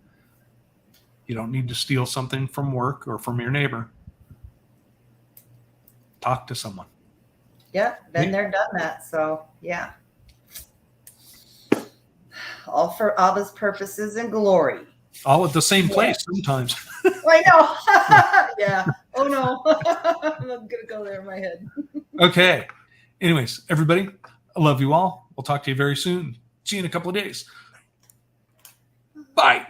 You don't need to steal something from work or from your neighbor. Talk to someone. Yeah, been there, done that. So yeah. All for Abba's purposes and glory. All at the same place sometimes. I know. Yeah. Oh no. I'm gonna go there in my head. Okay. Anyways, everybody, I love you all. We'll talk to you very soon. See you in a couple of days. Bye.